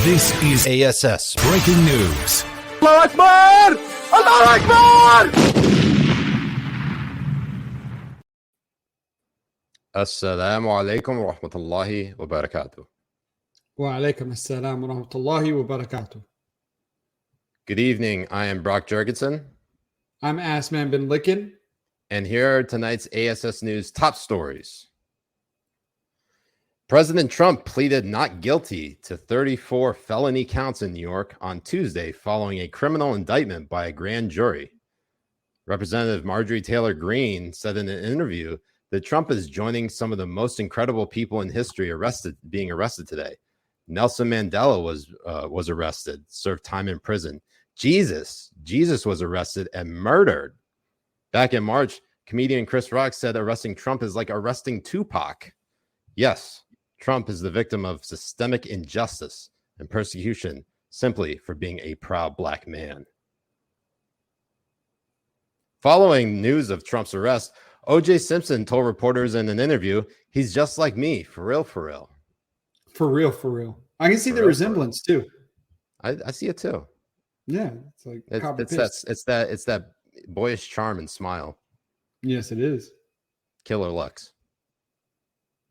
This is ASS Breaking News. Allah Akbar! Allah Akbar! Assalamu alaikum wa rahmatullahi wa barakatuh. Wa alaikum assalam wa rahmatullahi wa barakatuh. Good evening. I am Brock Jurgensen. I'm Assman bin Licken. And here are tonight's ASS News top stories. President Trump pleaded not guilty to 34 felony counts in New York on Tuesday following a criminal indictment by a grand jury. Representative Marjorie Taylor Greene said in an interview that Trump is joining some of the most incredible people in history being arrested today. Nelson Mandela was arrested, served time in prison. Jesus was arrested and murdered. Back in March, comedian Chris Rock said arresting Trump is like arresting Tupac. Yes, Trump is the victim of systemic injustice and persecution simply for being a proud black man. Following news of Trump's arrest, O.J. Simpson told reporters in an interview, he's just like me, for real, for real. For real, for real. I can see the resemblance too. I see it too. Yeah, it's like it's that boyish charm and smile. Yes, it is. Killer looks.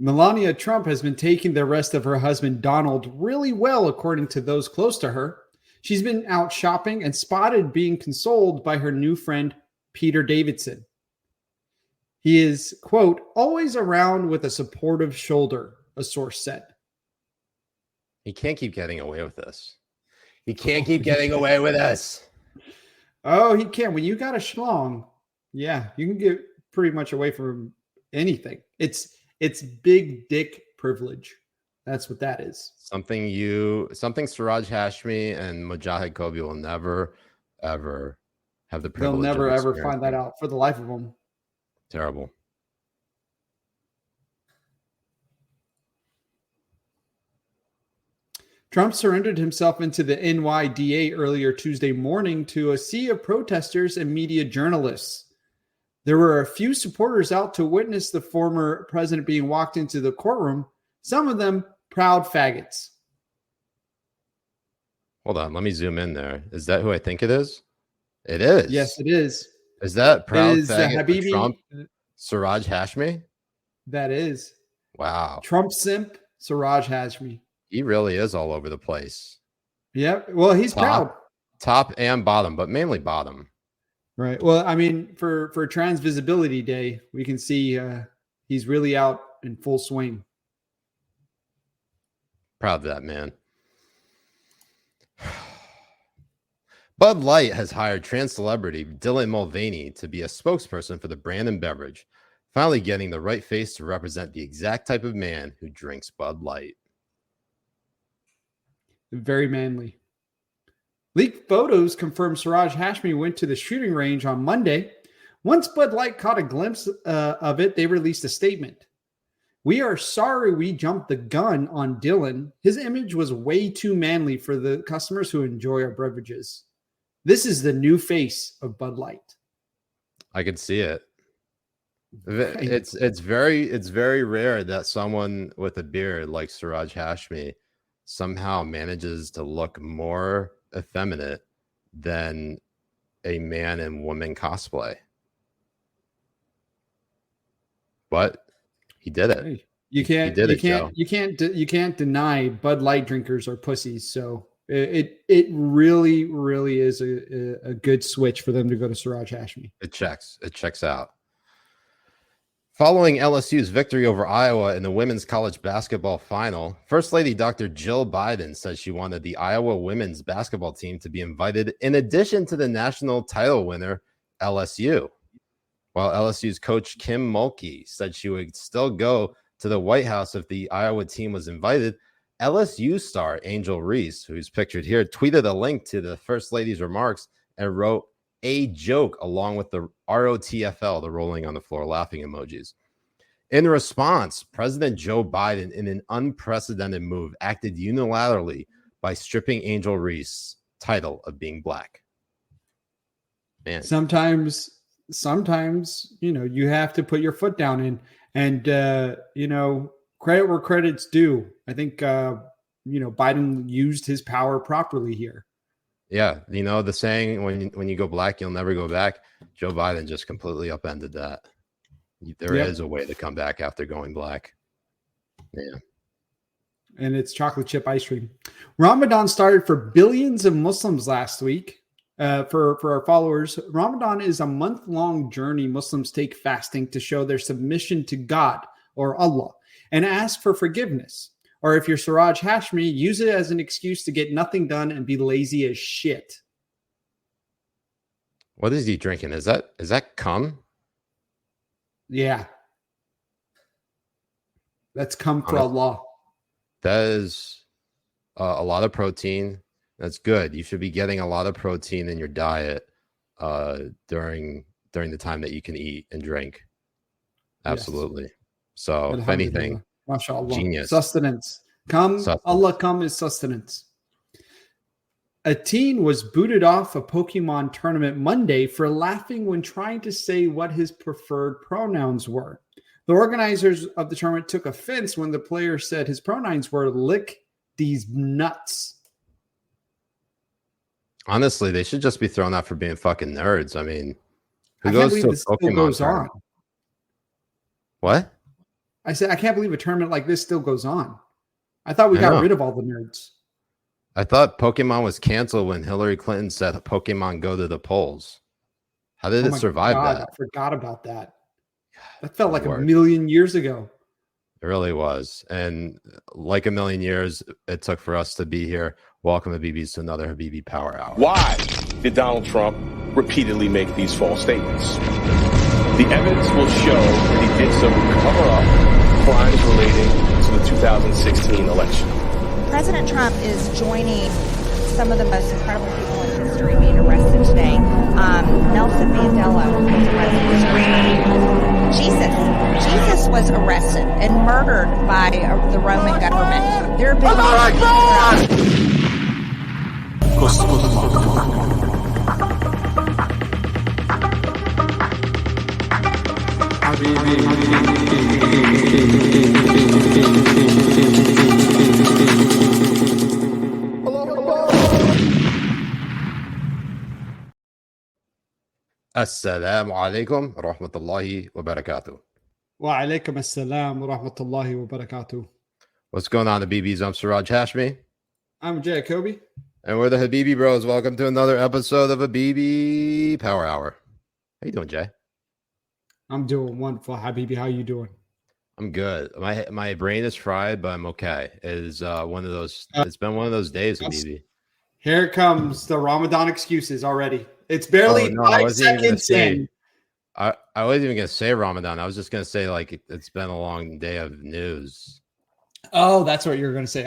Melania Trump has been taking the arrest of her husband Donald really well, according to those close to her. She's been out shopping and spotted being consoled by her new friend Peter Davidson. He is, quote, always around with a supportive shoulder, a source said. He can't keep getting away with this. He can't keep getting away with this. Oh, he can. When you got a schlong, yeah, you can get pretty much away from anything. It's big dick privilege. That's what that is. Something Siraj Hashmi and Mujahid Kobbe will never, ever have the privilege. They'll never, ever find that out for the life of them. Terrible. Trump surrendered himself into the NYDA earlier Tuesday morning to a sea of protesters and media journalists. There were a few supporters out to witness the former president being walked into the courtroom, some of them proud faggots. Hold on, let me zoom in there. Is that who I think it is? It is. Yes, it is. Is that proud faggot Habibi Trump? Siraj Hashmi? That is. Wow. Trump simp, Siraj Hashmi. He really is all over the place. Yeah, well, he's proud. Top and bottom, but mainly bottom. Right. Well, I mean, for Trans Visibility Day, we can see he's really out in full swing. Proud of that man. Bud Light has hired trans celebrity Dylan Mulvaney to be a spokesperson for the brand and beverage, finally getting the right face to represent the exact type of man who drinks Bud Light. Very manly. Leaked photos confirm Siraj Hashmi went to the shooting range on Monday. Once Bud Light caught a glimpse of it, they released a statement. We are sorry we jumped the gun on Dylan. His image was way too manly for the customers who enjoy our beverages. This is the new face of Bud Light. I could see it. It's very rare that someone with a beard like Siraj Hashmi somehow manages to look more effeminate than a man and woman cosplay. But he did it. You can't deny Bud Light drinkers are pussies. So it really, really is a good switch for them to go to Siraj Hashmi. It checks out. Following LSU's victory over Iowa in the women's college basketball final, First Lady Dr. Jill Biden said she wanted the Iowa women's basketball team to be invited in addition to the national title winner, LSU. While LSU's coach Kim Mulkey said she would still go to the White House if the Iowa team was invited, LSU star Angel Reese, who's pictured here, tweeted a link to the First Lady's remarks and wrote a joke along with the ROTFL, the rolling on the floor laughing emojis. In response, President Joe Biden, in an unprecedented move, acted unilaterally by stripping Angel Reese's title of being black. Man. Sometimes, you have to put your foot down and credit where credit's due. I think Biden used his power properly here. Yeah, the saying, when you go black, you'll never go back. Joe Biden just completely upended that. There is a way to come back after going black. Yeah. And it's chocolate chip ice cream. Ramadan started for billions of Muslims last week. For our followers, Ramadan is a month-long journey Muslims take fasting to show their submission to God or Allah and ask for forgiveness. Or if you're Siraj Hashmi, use it as an excuse to get nothing done and be lazy as shit. What is he drinking? Is that cum? Yeah. That's cum for Allah. That is a lot of protein. That's good. You should be getting a lot of protein in your diet during the time that you can eat and drink. Absolutely. Yes. So if anything, MashaAllah. Genius. Sustenance. Allah come is sustenance. A teen was booted off a Pokemon tournament Monday for laughing when trying to say what his preferred pronouns were. The organizers of the tournament took offense when the player said his pronouns were lick these nuts. Honestly, they should just be thrown out for being fucking nerds. I mean, who goes to a Pokemon tournament? What? I said, I can't believe a tournament like this still goes on. I thought we got rid of all the nerds. I thought Pokemon was canceled when Hillary Clinton said Pokemon go to the polls. How did it survive that? I forgot about that. That felt like a million years ago. It really was. And like a million years it took for us to be here. Welcome, Habibis, to another Habibi Power Hour. Why did Donald Trump repeatedly make these false statements? The evidence will show that he did so to cover up crimes relating to the 2016 election. President Trump is joining some of the most incredible people in history being arrested today. Nelson Mandela was arrested. Jesus was arrested and murdered by the Roman government. There have been Assalamu alaikum wa rahmatullahi wa barakatuh. Wa alaikum assalam wa rahmatullahi wa barakatuh. What's going on, Habibis? I'm Siraj Hashmi. I'm Jay Kobbe. And we're the Habibi Bros. Welcome to another episode of Habibi Power Hour. How you doing, Jay? I'm doing wonderful, Habibi. How you doing? I'm good. My brain is fried, but I'm okay. It's one of those. It's been one of those days, Habibi. Here comes the Ramadan excuses already. It's barely 5 seconds in. I wasn't even gonna say Ramadan. I was just gonna say it's been a long day of news. Oh, that's what you're gonna say.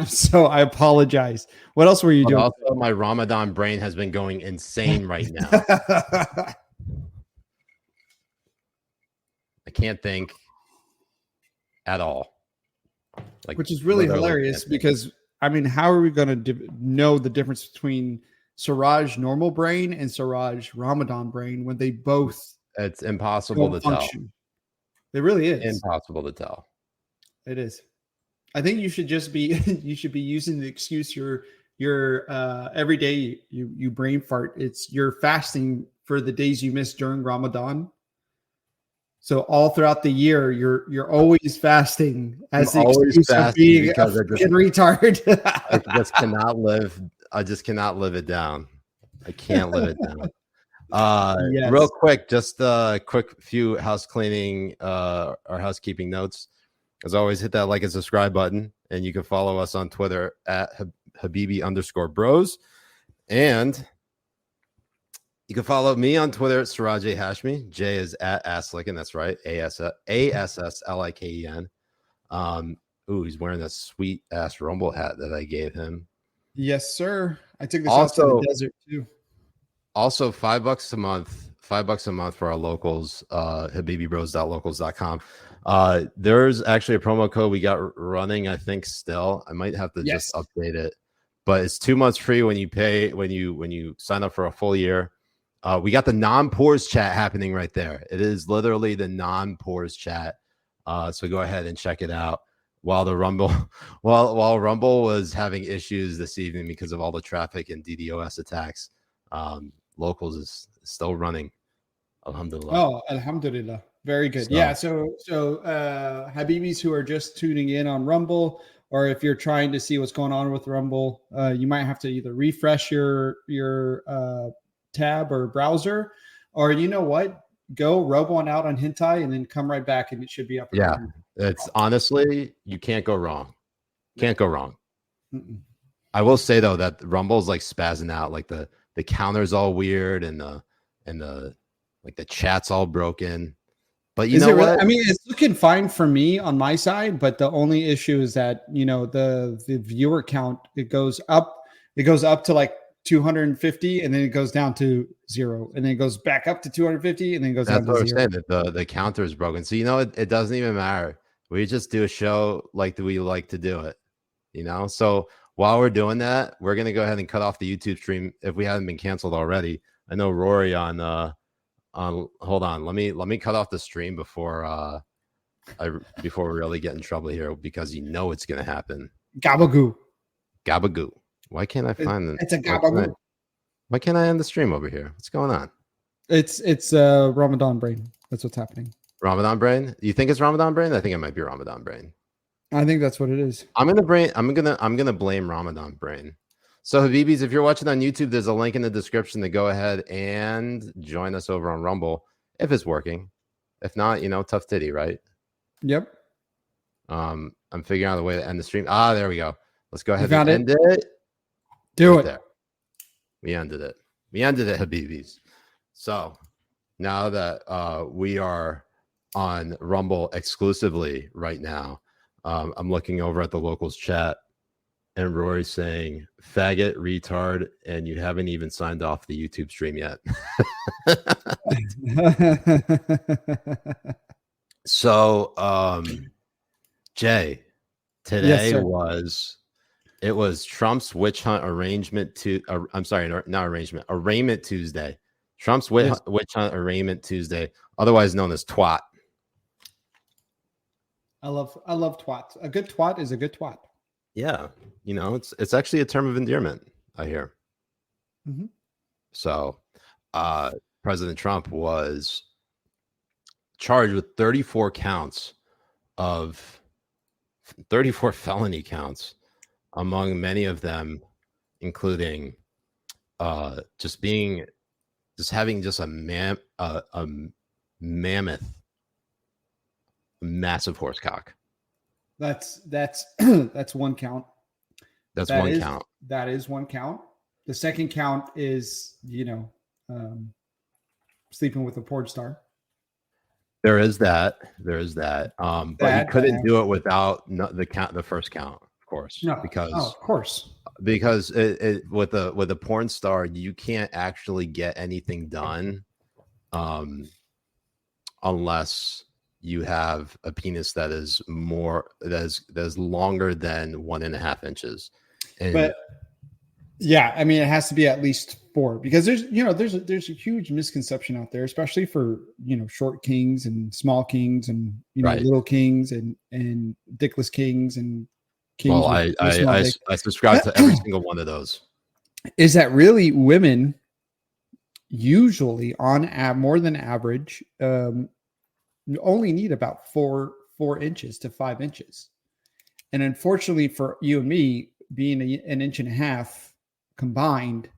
So I apologize. What else were you doing? Also, my Ramadan brain has been going insane right now. I can't think at all. Which is really hilarious because how are we going to know the difference between Siraj normal brain and Siraj Ramadan brain when they both? It's impossible to function. Tell. It really is impossible to tell. It is. I think you should just be using the excuse your every day you brain fart. You're fasting for the days you missed during Ramadan. So all throughout the year, you're always fasting as the excuse of being a retard. I just cannot live. I just cannot live it down. I can't live it down. Yes. Real quick, just a quick few housekeeping notes. As always, hit that like and subscribe button, and you can follow us on Twitter at Habibi_Bros. And you can follow me on Twitter at Siraj Hashmi. J is at Assliken. That's right. ASSLIKEN. He's wearing a sweet ass Rumble hat that I gave him. Yes, sir. I took this out to the desert too. Also, $5 a month. $5 a month for our locals. HabibiBros.locals.com. There's actually a promo code we got running. I think still. I might have to just update it, but it's 2 months free when you pay when you sign up for a full year. We got the non-pores chat happening right there. It is literally the non-pores chat. So go ahead and check it out. while the Rumble, while Rumble was having issues this evening because of all the traffic and DDoS attacks, Locals is still running. Alhamdulillah. Oh, alhamdulillah. Very good. Yeah. So Habibis who are just tuning in on Rumble, or if you're trying to see what's going on with Rumble, you might have to either refresh your tab or browser, or you know what? Go rub one out on Hentai and then come right back and it should be up. Yeah. It's honestly, you can't go wrong. Can't go wrong. Mm-mm. I will say though that Rumble's like spazzing out, like the counter's all weird and the like the chat's all broken. But you know what? I mean, it's looking fine for me on my side, but the only issue is that, you know, the viewer count, it goes up to like 250 and then it goes down to 0 and then it goes back up to 250 and then it goes down to 0. That's what I'm saying, that the counter is broken. So, you know, it doesn't even matter. We just do a show like we like to do it, you know? So while we're doing that, we're going to go ahead and cut off the YouTube stream if we haven't been canceled already. I know Rory on hold on, let me cut off the stream before we really get in trouble here, because you know it's gonna happen. Gabagoo. Why can't I find them? It's a gabagoo. Why can't I end the stream over here? What's going on? It's Ramadan brain. That's what's happening. Ramadan brain? You think it's Ramadan brain? I think it might be Ramadan brain. I think that's what it is. I'm gonna blame Ramadan brain. So Habibis, if you're watching on YouTube, there's a link in the description to go ahead and join us over on Rumble if it's working. If not, you know, tough titty, right? Yep. I'm figuring out a way to end the stream. There we go. Let's go ahead and end it. Do right it. There. We ended it, Habibis. So now that we are on Rumble exclusively right now, I'm looking over at the Locals chat. And Rory's saying, faggot, retard, and you haven't even signed off the YouTube stream yet. So, Jay, today was Trump's witch hunt arrangement to Arraignment Tuesday. Trump's witch hunt arraignment Tuesday, otherwise known as T.W.A.T. I love twat. A good twat is a good twat. Yeah, you know, it's actually a term of endearment, I hear. Mm-hmm. So, President Trump was charged with 34 felony counts, among many of them, including just having just a mammoth, massive horse cock. That's one count. That's one count. That is one count. The second count is, sleeping with a porn star. There is that. But he couldn't do it without the first count, of course. No, because of course. Because with a porn star, you can't actually get anything done, unless you have a penis that is longer than 1.5 inches. But yeah, I mean, it has to be at least 4, because there's a huge misconception out there, especially for, short kings and small kings and, right, little kings and dickless kings and kings. Well, I subscribe to every single one of those. Is that really women usually on more than average, only need about 4 inches to 5 inches. And unfortunately for you and me, being an inch and a half combined,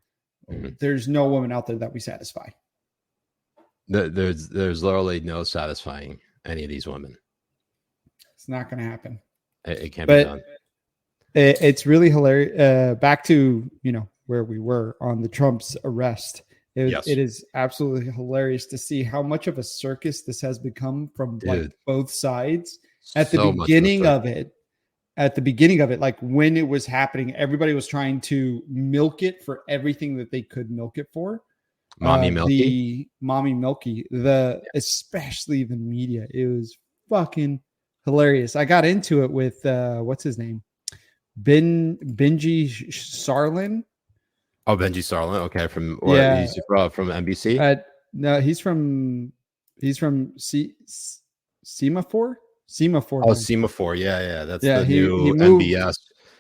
there's no woman out there that we satisfy. There's literally no satisfying any of these women. It's not going to happen. It can't be done. It's really hilarious. Back to, where we were on the Trump's arrest. It is absolutely hilarious to see how much of a circus this has become from both sides. At the beginning of it, like when it was happening, everybody was trying to milk it for everything that they could milk it for. Mommy Milky, especially the media. It was fucking hilarious. I got into it with what's his name, Benji Sarlin. Oh, Benji Sarlin. Okay, from NBC. No, he's from Semaphore. Semaphore. Oh, thing. Semaphore. Yeah. That's Yeah, the he new moved. MBS.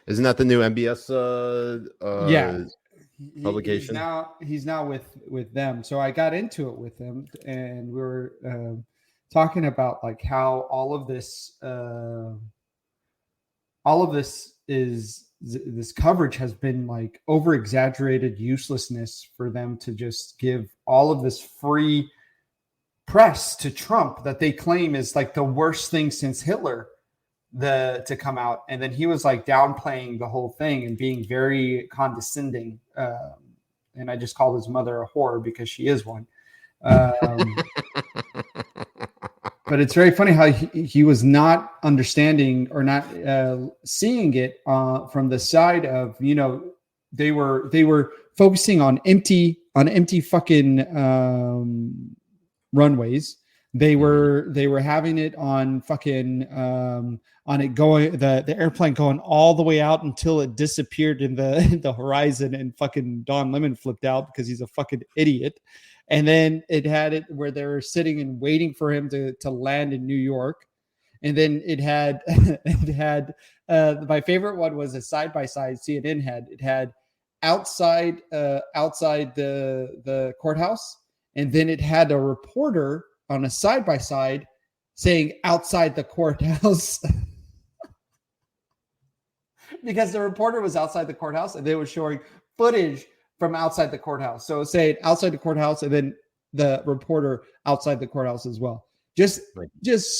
Isn't that the new MBS Yeah. publication? He's now with them. So I got into it with them, and we were talking about like how all of this is this coverage has been like over exaggerated uselessness for them to just give all of this free press to Trump that they claim is like the worst thing since Hitler to come out. And then he was like downplaying the whole thing and being very condescending. And I just called his mother a whore because she is one. But it's very funny how he was not understanding or not seeing it from the side of, you know, they were focusing on empty fucking runways. They were having it on fucking on it going the airplane going all the way out until it disappeared in the horizon, and fucking Don Lemon flipped out because he's a fucking idiot. And then it had it where they were sitting and waiting for him to land in New York. And then it had my favorite one was a side by side CNN had outside the courthouse, and then it had a reporter on a side by side saying outside the courthouse. Because the reporter was outside the courthouse and they were showing footage from outside the courthouse. So say outside the courthouse and then the reporter outside the courthouse as well. Just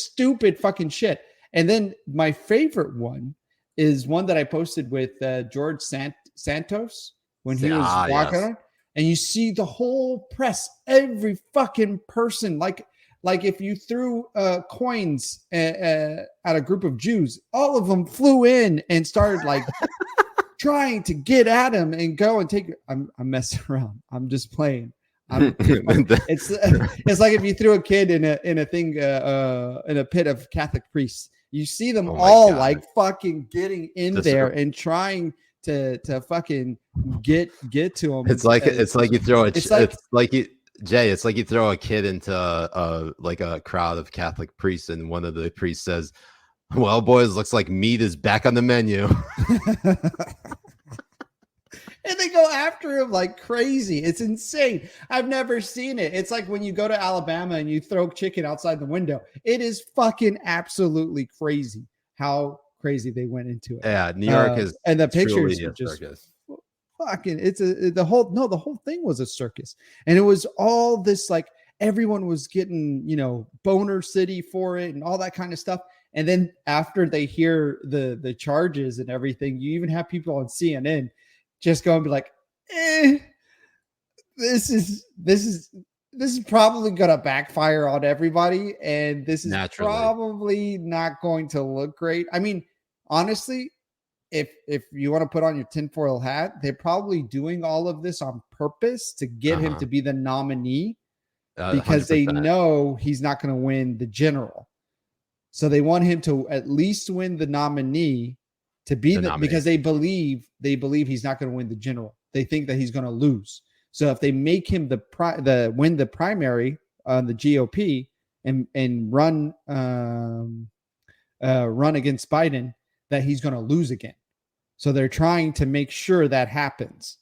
stupid fucking shit. And then my favorite one is one that I posted with George Santos when he was walking on. And you see the whole press, every fucking person, like if you threw coins at a group of Jews, all of them flew in and started like trying to get at him and go and take. I'm messing around. I'm just playing. It's like if you threw a kid in a thing in a pit of Catholic priests. You see them all God. Like fucking getting in there and trying to fucking get to them. It's like you throw it's like you throw a kid into a crowd of Catholic priests, and one of the priests says, "Well, boys, looks like meat is back on the menu." And they go after him like crazy. It's insane. I've never seen it. It's like when you go to Alabama and you throw chicken outside the window. It is fucking absolutely crazy how crazy they went into it. Yeah, New York is, and the pictures are just circus. Fucking. The whole thing was a circus, and it was all this like everyone was getting boner city for it and all that kind of stuff. And then after they hear the charges and everything, you even have people on CNN just go and be like, this is probably gonna backfire on everybody, and this is probably not going to look great. I mean, honestly, if you want to put on your tinfoil hat, they're probably doing all of this on purpose to get him to be the nominee because 100%. They know he's not going to win the general. So they want him to at least win the nominee to be because they believe he's not going to win the general. They think that he's going to lose. So if they make him win the primary on the GOP and run against Biden, that he's going to lose again. So they're trying to make sure that happens.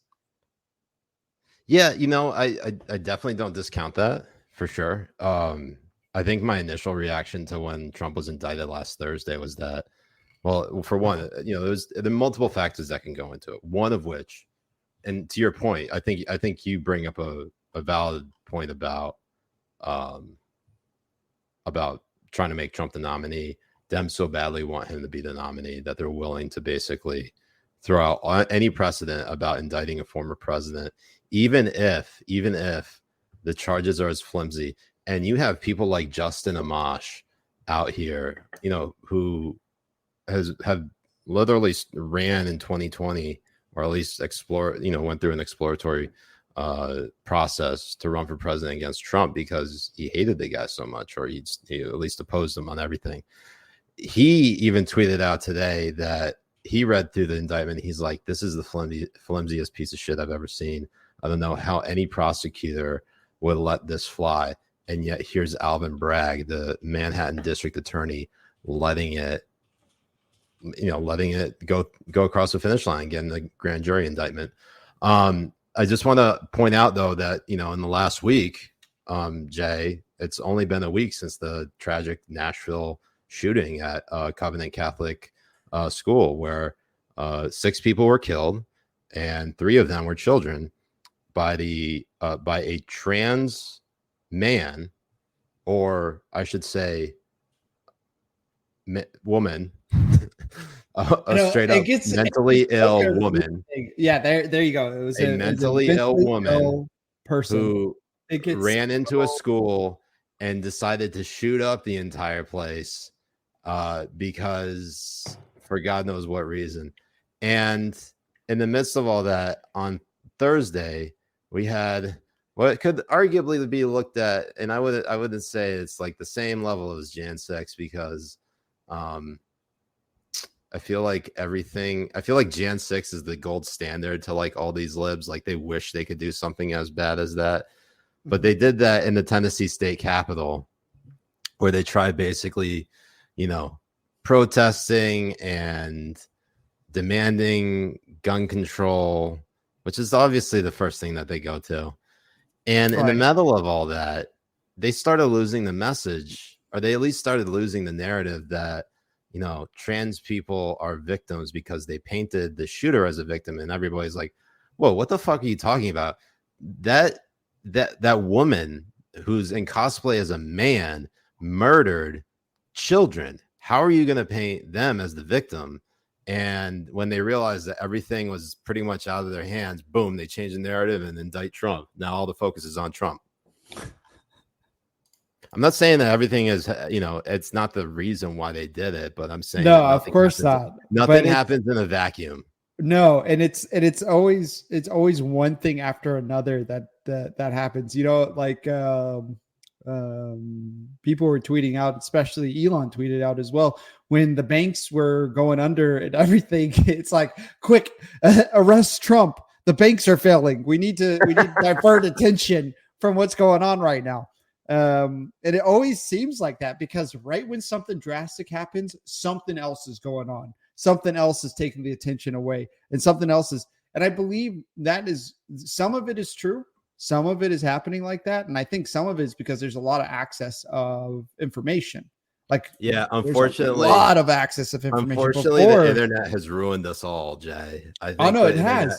Yeah, I definitely don't discount that for sure. I think my initial reaction to when Trump was indicted last Thursday was that, well, for one, there are multiple factors that can go into it. One of which, and to your point, I think you bring up a valid point about trying to make Trump the nominee. Them so badly want him to be the nominee that they're willing to basically throw out any precedent about indicting a former president, even if the charges are as flimsy. And you have people like Justin Amash out here, who have literally ran in 2020, or at least went through an exploratory process to run for president against Trump because he hated the guy so much, or he at least opposed him on everything. He even tweeted out today that he read through the indictment. He's like, this is the flimsiest piece of shit I've ever seen. I don't know how any prosecutor would let this fly. And yet here's Alvin Bragg, the Manhattan district attorney, letting it go across the finish line, getting the grand jury indictment. I just want to point out though that in the last week, Jay, it's only been a week since the tragic Nashville shooting at Covenant Catholic school, where 6 people were killed and 3 of them were children by a trans man, or I should say woman, a straight up mentally ill woman. Yeah, there you go. It was a mentally ill woman person who ran into a school and decided to shoot up the entire place because for God knows what reason. And in the midst of all that, on Thursday, we had what could arguably be looked at, and I wouldn't say it's like the same level as Jan 6, because I feel like Jan 6 is the gold standard to like all these libs. Like they wish they could do something as bad as that. But they did that in the Tennessee state capitol, where they tried basically, protesting and demanding gun control, which is obviously the first thing that they go to. And in the middle of all that, they started losing the message, or they at least started losing the narrative that, trans people are victims, because they painted the shooter as a victim. And everybody's like, whoa, what the fuck are you talking about? That woman who's in cosplay as a man murdered children. How are you going to paint them as the victim? And when they realized that everything was pretty much out of their hands, boom, they changed the narrative and indict Trump. Now all the focus is on Trump. I'm not saying that everything is, it's not the reason why they did it, but I'm saying no, of course not. Nothing happens in a vacuum. No, and it's always one thing after another that happens. People were tweeting out, especially Elon tweeted out as well, when the banks were going under and everything. It's like, quick, arrest Trump. The banks are failing. We need to divert attention from what's going on right now. And it always seems like that, because right when something drastic happens, something else is going on. Something else is taking the attention away, and something else is. And I believe that is, some of it is true. Some of it is happening like that. And I think some of it is because there's a lot of access of information. Like, yeah, unfortunately, a lot of access of information. Unfortunately, the internet has ruined us all, Jay. I think it has.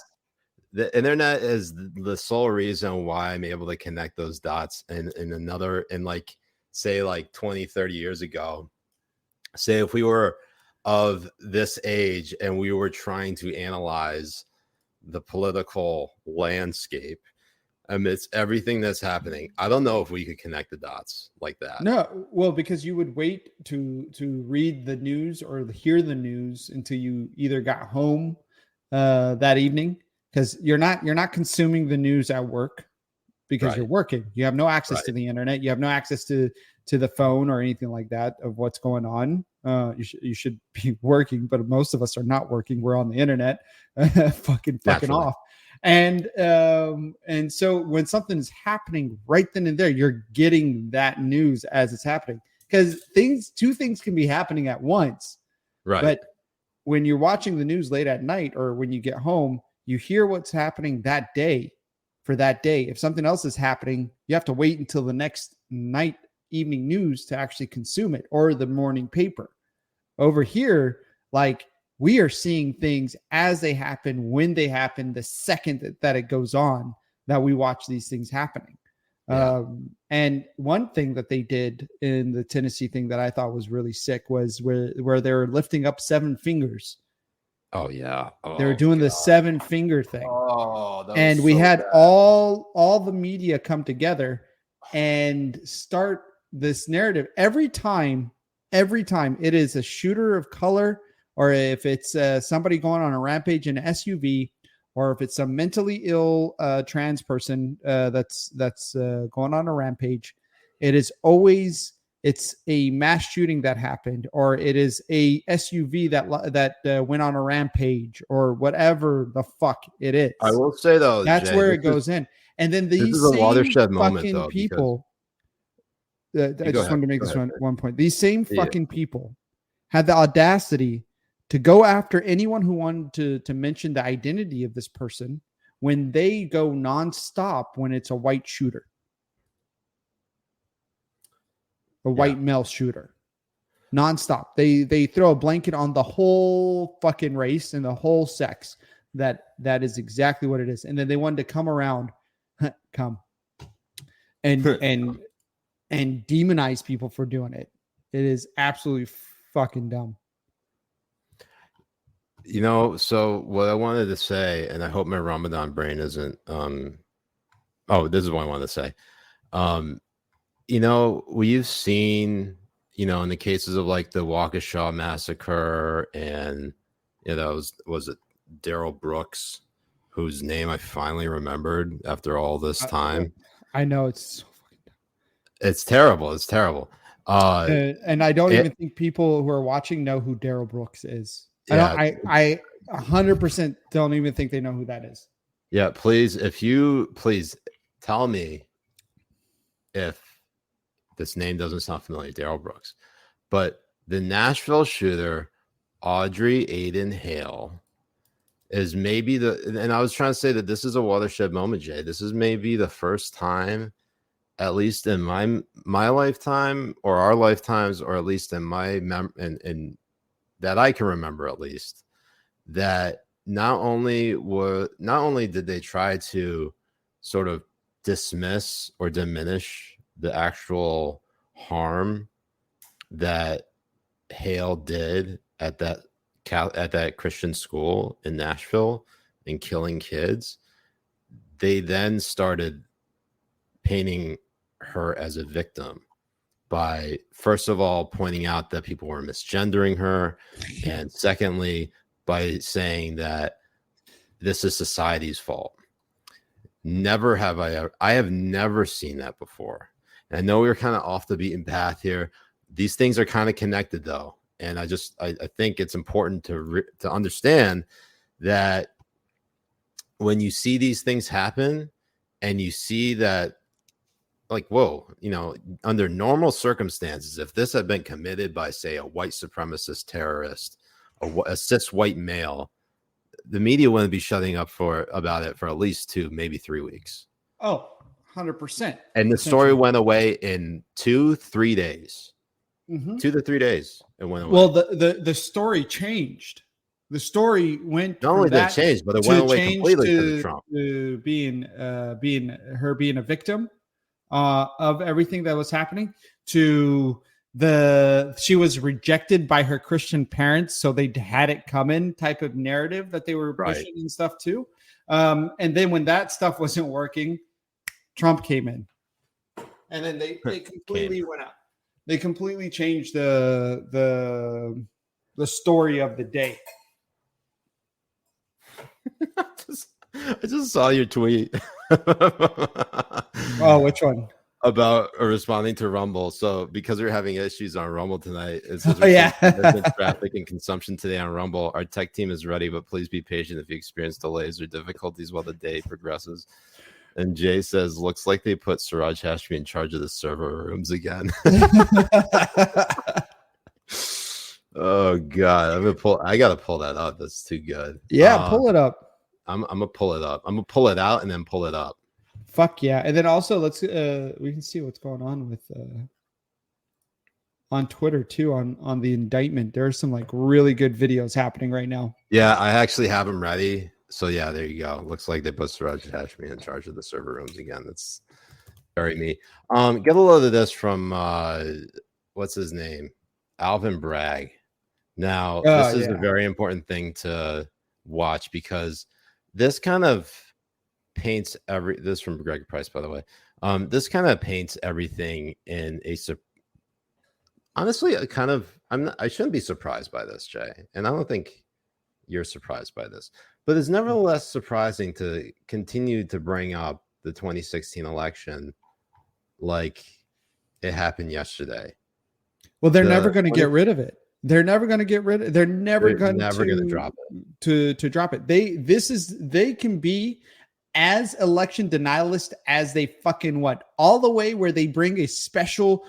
The internet is the sole reason why I'm able to connect those dots. And like, say like 20, 30 years ago, say if we were of this age and we were trying to analyze the political landscape amidst everything that's happening, I don't know if we could connect the dots like that. No, well, because you would wait to read the news or hear the news until you either got home that evening, because you're not consuming the news at work, because you're working. You have no access to the internet. You have no access to the phone or anything like that of what's going on. You should be working, but most of us are not working. We're on the internet, fucking off. And so when something is happening right then and there, you're getting that news as it's happening, because two things can be happening at once. Right. But when you're watching the news late at night, or when you get home, you hear what's happening that day for that day. If something else is happening, you have to wait until the next evening news to actually consume it, or the morning paper. Over here, like, we are seeing things as they happen, when they happen, the second that it goes on, that we watch these things happening. Yeah. And one thing that they did in the Tennessee thing that I thought was really sick was where they were lifting up 7 fingers. Oh yeah. They were doing the 7-finger thing. And we had bad. all the media come together and start this narrative. Every time it is a shooter of color, or if it's somebody going on a rampage in an SUV, or if it's some mentally ill trans person that's going on a rampage, it's a mass shooting that happened, or it is a SUV that went on a rampage, or whatever the fuck it is. I will say though, that's Jay, where it goes in. And then these is a watershed moment, fucking though, people. I just wanted to make this one point. These same fucking people had the audacity to go after anyone who wanted to mention the identity of this person when they go nonstop when it's a white shooter, a white male shooter. Nonstop. They throw a blanket on the whole fucking race and the whole sex. That is exactly what it is. And then they wanted to come around, and demonize people for doing it. It is absolutely fucking dumb. You know, so what I wanted to say, and I hope my Ramadan brain isn't this is what I wanted to say. You know, we've seen, you know, in the cases of like the Waukesha massacre, and you know, was it Daryl Brooks, whose name I finally remembered after all this time. I know it's so fucking dumb. It's terrible. It's terrible. And I don't even think people who are watching know who Daryl Brooks is. Yeah, I 100% don't even think they know who that is. Yeah, please tell me if this name doesn't sound familiar, Daryl Brooks. But the Nashville shooter, Audrey Aiden Hale, is maybe and I was trying to say that this is a watershed moment, Jay. This is maybe the first time, at least in my lifetime or our lifetimes, or at least in my in that I can remember, at least, that not only did they try to sort of dismiss or diminish the actual harm that Hale did at that Christian school in Nashville and killing kids, they then started painting her as a victim by, first of all, pointing out that people were misgendering her, and secondly, by saying that this is society's fault. I have never seen that before. And I know we were kind of off the beaten path here. These things are kind of connected, though. And I think it's important to understand that when you see these things happen and you see that, like, whoa, you know, under normal circumstances, if this had been committed by, say, a white supremacist terrorist, a cis white male, the media wouldn't be shutting up about it for at least 2, maybe 3 weeks. Oh, 100%. And the story went away in 2-3 days. Mm-hmm. 2 to 3 days it went away. Well, the story changed. The story went not only did it change, but it went away completely because of Trump. To being a victim of everything that was happening, to she was rejected by her Christian parents, so they had it coming type of narrative that they were pushing and stuff too. And then when that stuff wasn't working, Trump came in, and then they completely went out. They completely changed the story of the day. I just saw your tweet. Oh, which one? About responding to Rumble. So because we're having issues on Rumble tonight, it says traffic and consumption today on Rumble. Our tech team is ready, but please be patient if you experience delays or difficulties while the day progresses. And Jay says, looks like they put Siraj Hashmi in charge of the server rooms again. Oh God, I gotta pull that up. That's too good. Yeah, pull it up. I'm gonna pull it up. I'm gonna pull it out and then pull it up. Fuck yeah. And then also let's we can see what's going on with on Twitter too, on the indictment. There are some like really good videos happening right now. Yeah, I actually have them ready. So yeah, there you go. Looks like they put Siraj Hashmi in charge of the server rooms again. That's very me. Get a load of this from what's his name? Alvin Bragg. Now, this is a very important thing to watch, because this kind of paints this from Greg Price, by the way. This kind of paints everything in honestly, I shouldn't be surprised by this, Jay. And I don't think you're surprised by this, but it's nevertheless surprising to continue to bring up the 2016 election like it happened yesterday. Well, they're never going to get rid of it. They're never going to get rid of it. They're never going to drop it. To drop it. They can be as election denialist as they fucking want, all the way where they bring a special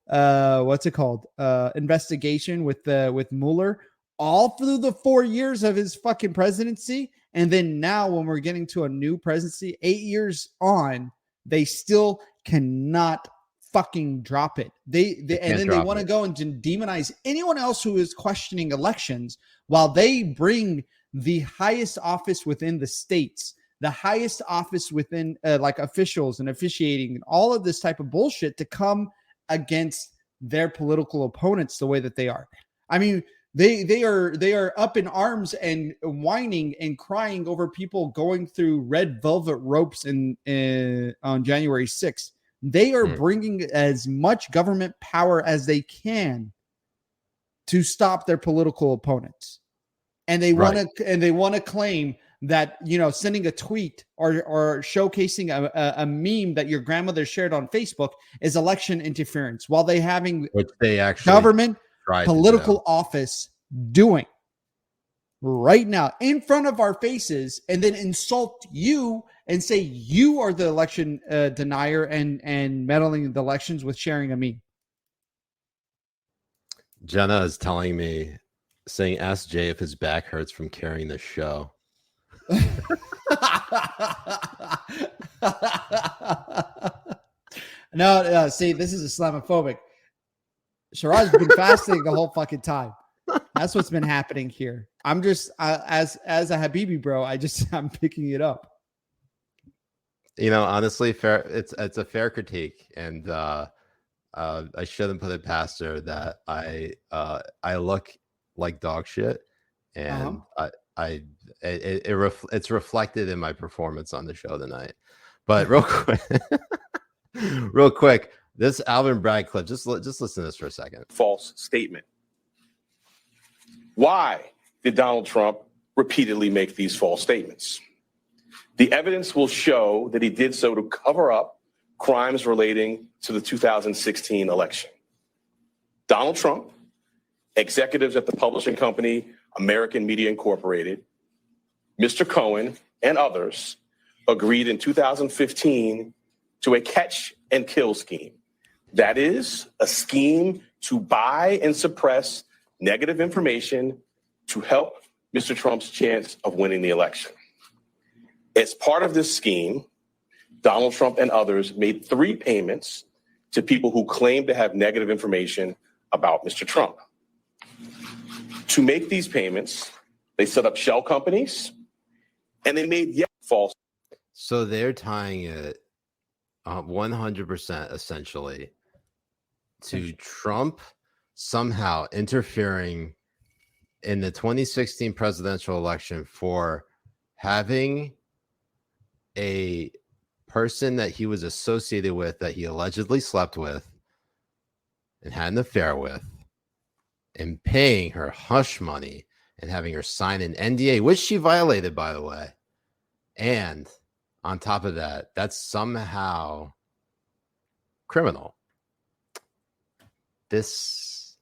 what's it called? Investigation with Mueller all through the 4 years of his fucking presidency. And then now when we're getting to a new presidency, 8 years on, they still cannot fucking drop it. They and then they want to go and demonize anyone else who is questioning elections while they bring the highest office within the states, the highest office within like officials and officiating and all of this type of bullshit to come against their political opponents the way that they are. I mean, they are up in arms and whining and crying over people going through red velvet ropes on January 6th. They are bringing as much government power as they can to stop their political opponents. And they want to claim that, you know, sending a tweet or showcasing a meme that your grandmother shared on Facebook is election interference, while they having which they actually government political office doing right now in front of our faces, and then insult you and say you are the election denier and meddling in the elections with sharing a meme. Jenna is telling me, saying, ask Jay if his back hurts from carrying the show. No, see, this is Islamophobic. Siraj's been fasting the whole fucking time. That's what's been happening here. I'm just as a Habibi bro, I'm picking it up. You know, honestly, fair. It's a fair critique, and I shouldn't put it past her that I look like dog shit, and it's reflected in my performance on the show tonight. But real quick, this Alvin Bragg clip. Just listen to this for a second. False statement. Why did Donald Trump repeatedly make these false statements? The evidence will show that he did so to cover up crimes relating to the 2016 election. Donald Trump, executives at the publishing company American Media Incorporated, Mr. Cohen, and others agreed in 2015 to a catch and kill scheme. That is a scheme to buy and suppress negative information to help Mr. Trump's chance of winning the election. As part of this scheme, Donald Trump and others made 3 payments to people who claimed to have negative information about Mr. Trump. To make these payments, they set up shell companies and they made false. So they're tying it 100% essentially to Trump somehow interfering in the 2016 presidential election for having a person that he was associated with, that he allegedly slept with and had an affair with, and paying her hush money and having her sign an NDA, which she violated, by the way. And on top of that, that's somehow criminal. This,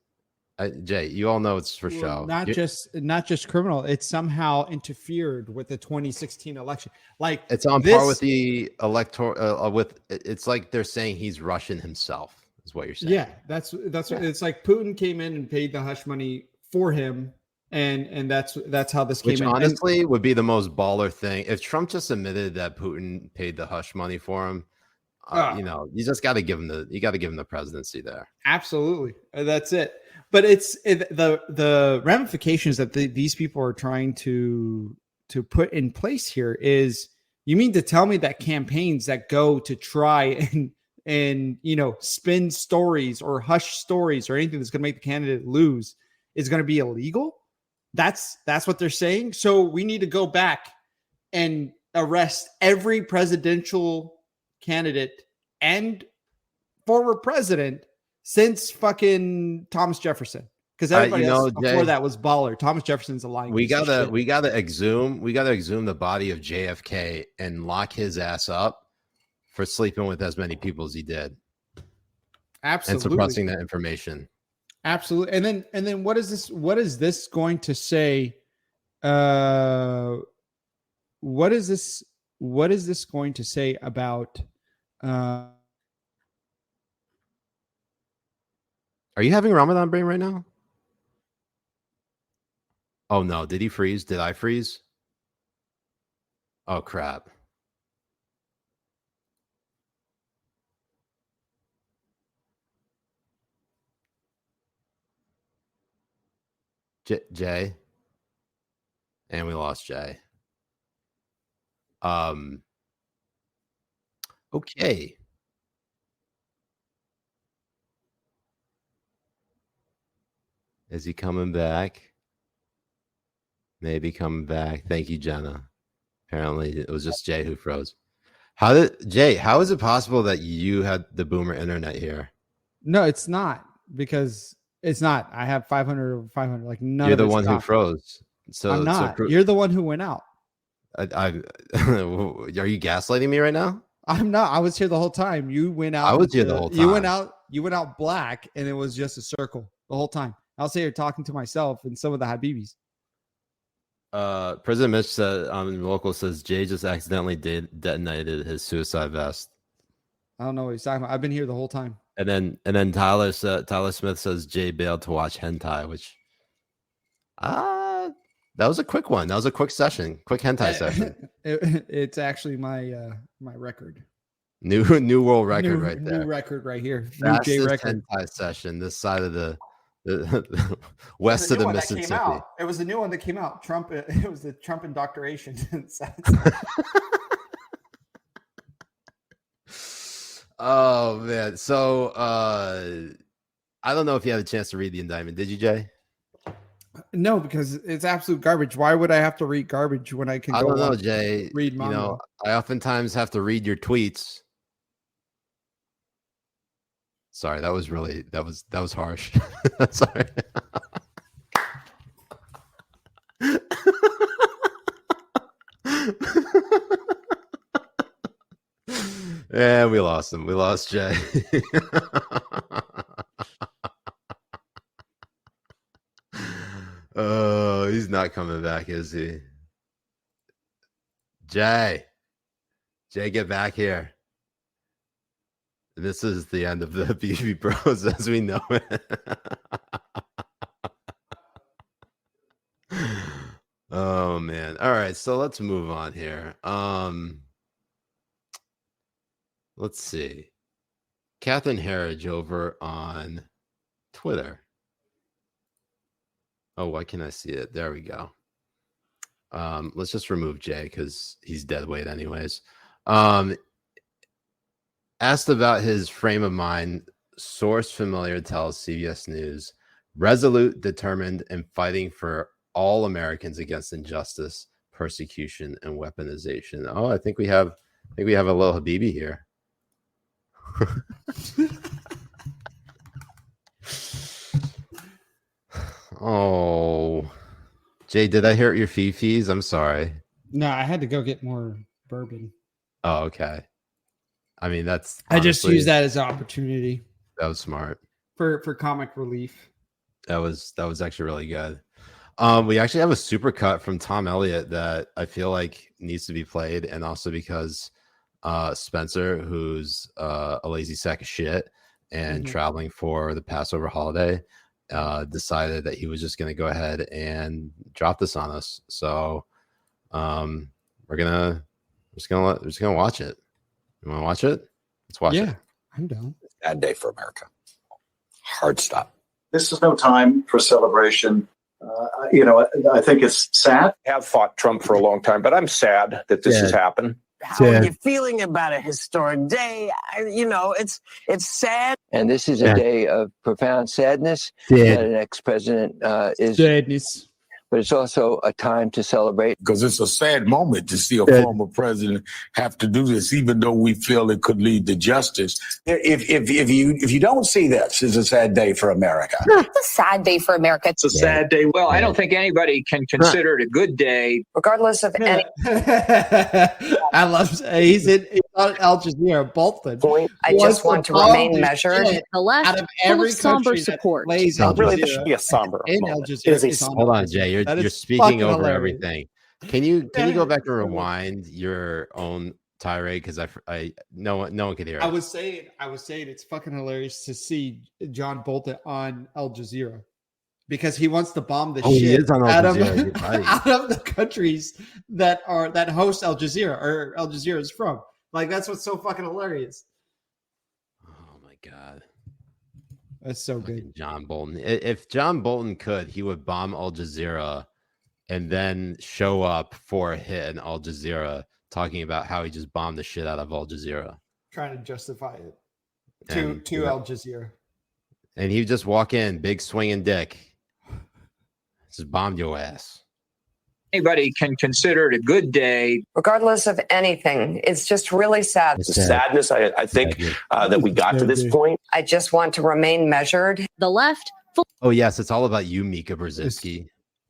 Jay, you all know it's for show. Not just criminal. It somehow interfered with the 2016 election. Like, it's on par with the electoral. It's like they're saying he's Russian himself. Is what you're saying? Yeah, that's what it's like. Putin came in and paid the hush money for him, and that's how this came in. Which honestly would be the most baller thing if Trump just admitted that Putin paid the hush money for him. You know, you just got to give him the presidency there. Absolutely, that's it. But the ramifications that these people are trying to put in place here is, you mean to tell me that campaigns that go to try and you know, spin stories or hush stories or anything that's going to make the candidate lose is going to be illegal? That's what they're saying. So we need to go back and arrest every presidential candidate and former president since fucking Thomas Jefferson, because everybody else before that was baller. Thomas Jefferson's a lying. We gotta exhume the body of JFK and lock his ass up for sleeping with as many people as he did. Absolutely. And suppressing that information. Absolutely. And then what is this going to say? What is this going to say about Are you having Ramadan brain right now? Oh no, did he freeze? Did I freeze? Oh crap. Jay. And we lost Jay. Okay. Is he coming back? Maybe coming back. Thank you, Jenna. Apparently it was just Jay who froze. How is it possible that you had the boomer internet here? No, it's not, because it's not. I have 500 over 500. Like none You're of the it's one who stopped. froze. So I'm not. You're the one who went out. Are you gaslighting me right now? I'm not. I was here the whole time. You went out. I was here the whole time. You went out black, and it was just a circle the whole time. I was here talking to myself and some of the Habibis. President Mitch said on local says Jay just accidentally detonated his suicide vest. I don't know what he's talking about. I've been here the whole time. And then Tyler Smith says Jay bailed to watch hentai, which that was a quick one. That was a quick session, quick hentai session. It's actually my my record. New world record right there. New record right here. Fastest New J record. hentai session this side of the west of the Mississippi. It was the new one that came out. Trump. It was the Trump indoctrination. Oh man. So I don't know if you had a chance to read the indictment. Did you, Jay? No, because it's absolute garbage. Why would I have to read garbage when I can? I don't know, Jay. Read manga. You know, I oftentimes have to read your tweets. Sorry, that was harsh. Sorry. And we lost him. We lost Jay. Oh, he's not coming back, is he? Jay, get back here. This is the end of the Habibi Bros as we know it. Oh man. All right, so let's move on here. Let's see. Catherine Herridge over on Twitter. Oh, why can't I see it? There we go. Let's just remove Jay because he's dead weight anyways. Asked about his frame of mind, source familiar tells CBS News, resolute, determined, and fighting for all Americans against injustice, persecution, and weaponization. Oh, I think we have a little Habibi here. Oh, Jay, did I hurt your fifis? I'm sorry. No, I had to go get more bourbon. Oh, okay. I mean, I just used that as an opportunity. That was smart for comic relief. That was actually really good. We actually have a super cut from Tom Elliott that I feel like needs to be played, and also because Spencer, who's a lazy sack of shit and traveling for the Passover holiday, decided that he was just going to go ahead and drop this on us. So we're just gonna watch it. You want to watch it? Let's watch it. Yeah, I'm down. Bad day for America. Hard stop. This is no time for celebration. I think it's sad. I have fought Trump for a long time, but I'm sad that this has happened. How are you feeling about a historic day? It's sad. And this is a day of profound sadness that an ex-president is. Sadness. But it's also a time to celebrate. Because it's a sad moment to see a former president have to do this, even though we feel it could lead to justice. If you don't see this as a sad day for America. It's a sad day for America. It's a sad day. Well, I don't think anybody can consider it a good day. Regardless of any. I love he's on Al Jazeera, Bolton. I just want to remain measured. The left, out of every somber support. Really, this should be a somber moment. Hold on, Jay. You're speaking over everything. Can you go back and rewind your own tirade because no one could hear it. I was saying it's fucking hilarious to see John Bolton on Al Jazeera because he wants to bomb the he shit is on Al out of Jazeera, right. out of the countries that host Al Jazeera or Al Jazeera is from. Like that's what's so fucking hilarious. Oh my god, that's so fucking good. John Bolton. If John Bolton could, he would bomb Al Jazeera and then show up for a hit in Al Jazeera, talking about how he just bombed the shit out of Al Jazeera, Trying to justify it And, to Al Jazeera. And he'd just walk in, big swinging dick, just bombed your ass. Anybody can consider it a good day. Regardless of anything, it's just really sad. The sadness, I think, that we got to this point. I just want to remain measured. The left. Oh yes, it's all about you, Mika Brzezinski.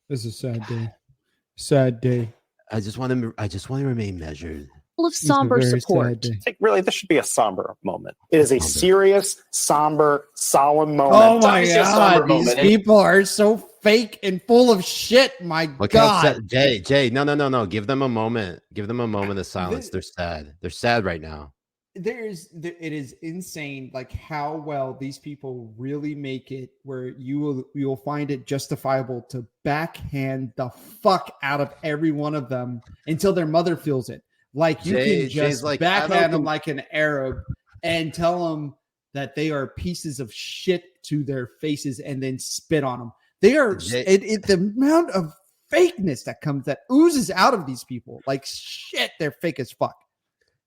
This is a sad day. Sad day. I just want to remain measured. Full of somber support. I think really this should be a somber moment. It is a serious, somber, solemn moment. Oh my god, these people are so fake and full of shit. My Look god, how sad, Jay. No. Give them a moment. Give them a moment of silence. They're sad. They're sad right now. It is insane, like how well these people really make it. Where you will find it justifiable to backhand the fuck out of every one of them until their mother feels it. Like you can just like, backhand them like an Arab and tell them that they are pieces of shit to their faces and then spit on them. They are the amount of fakeness that oozes out of these people. Like shit, they're fake as fuck.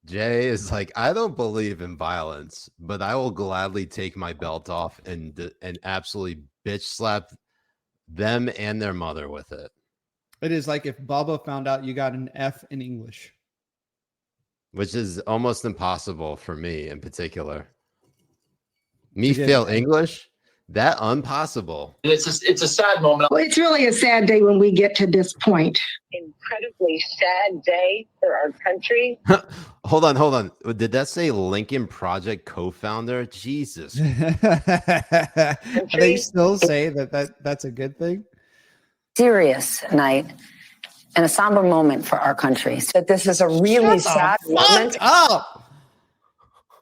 Jay is like, I don't believe in violence, but I will gladly take my belt off and absolutely bitch slap them and their mother with it. It is like if Bubba found out you got an F in English. Which is almost impossible for me in particular. Me fail English? That impossible. It's a sad moment. Well, it's really a sad day when we get to this point. Incredibly sad day for our country. Hold on. Did that say Lincoln Project co-founder? Jesus. They still say that's a good thing? Serious night and a somber moment for our country. So this is a really sad moment. Oh,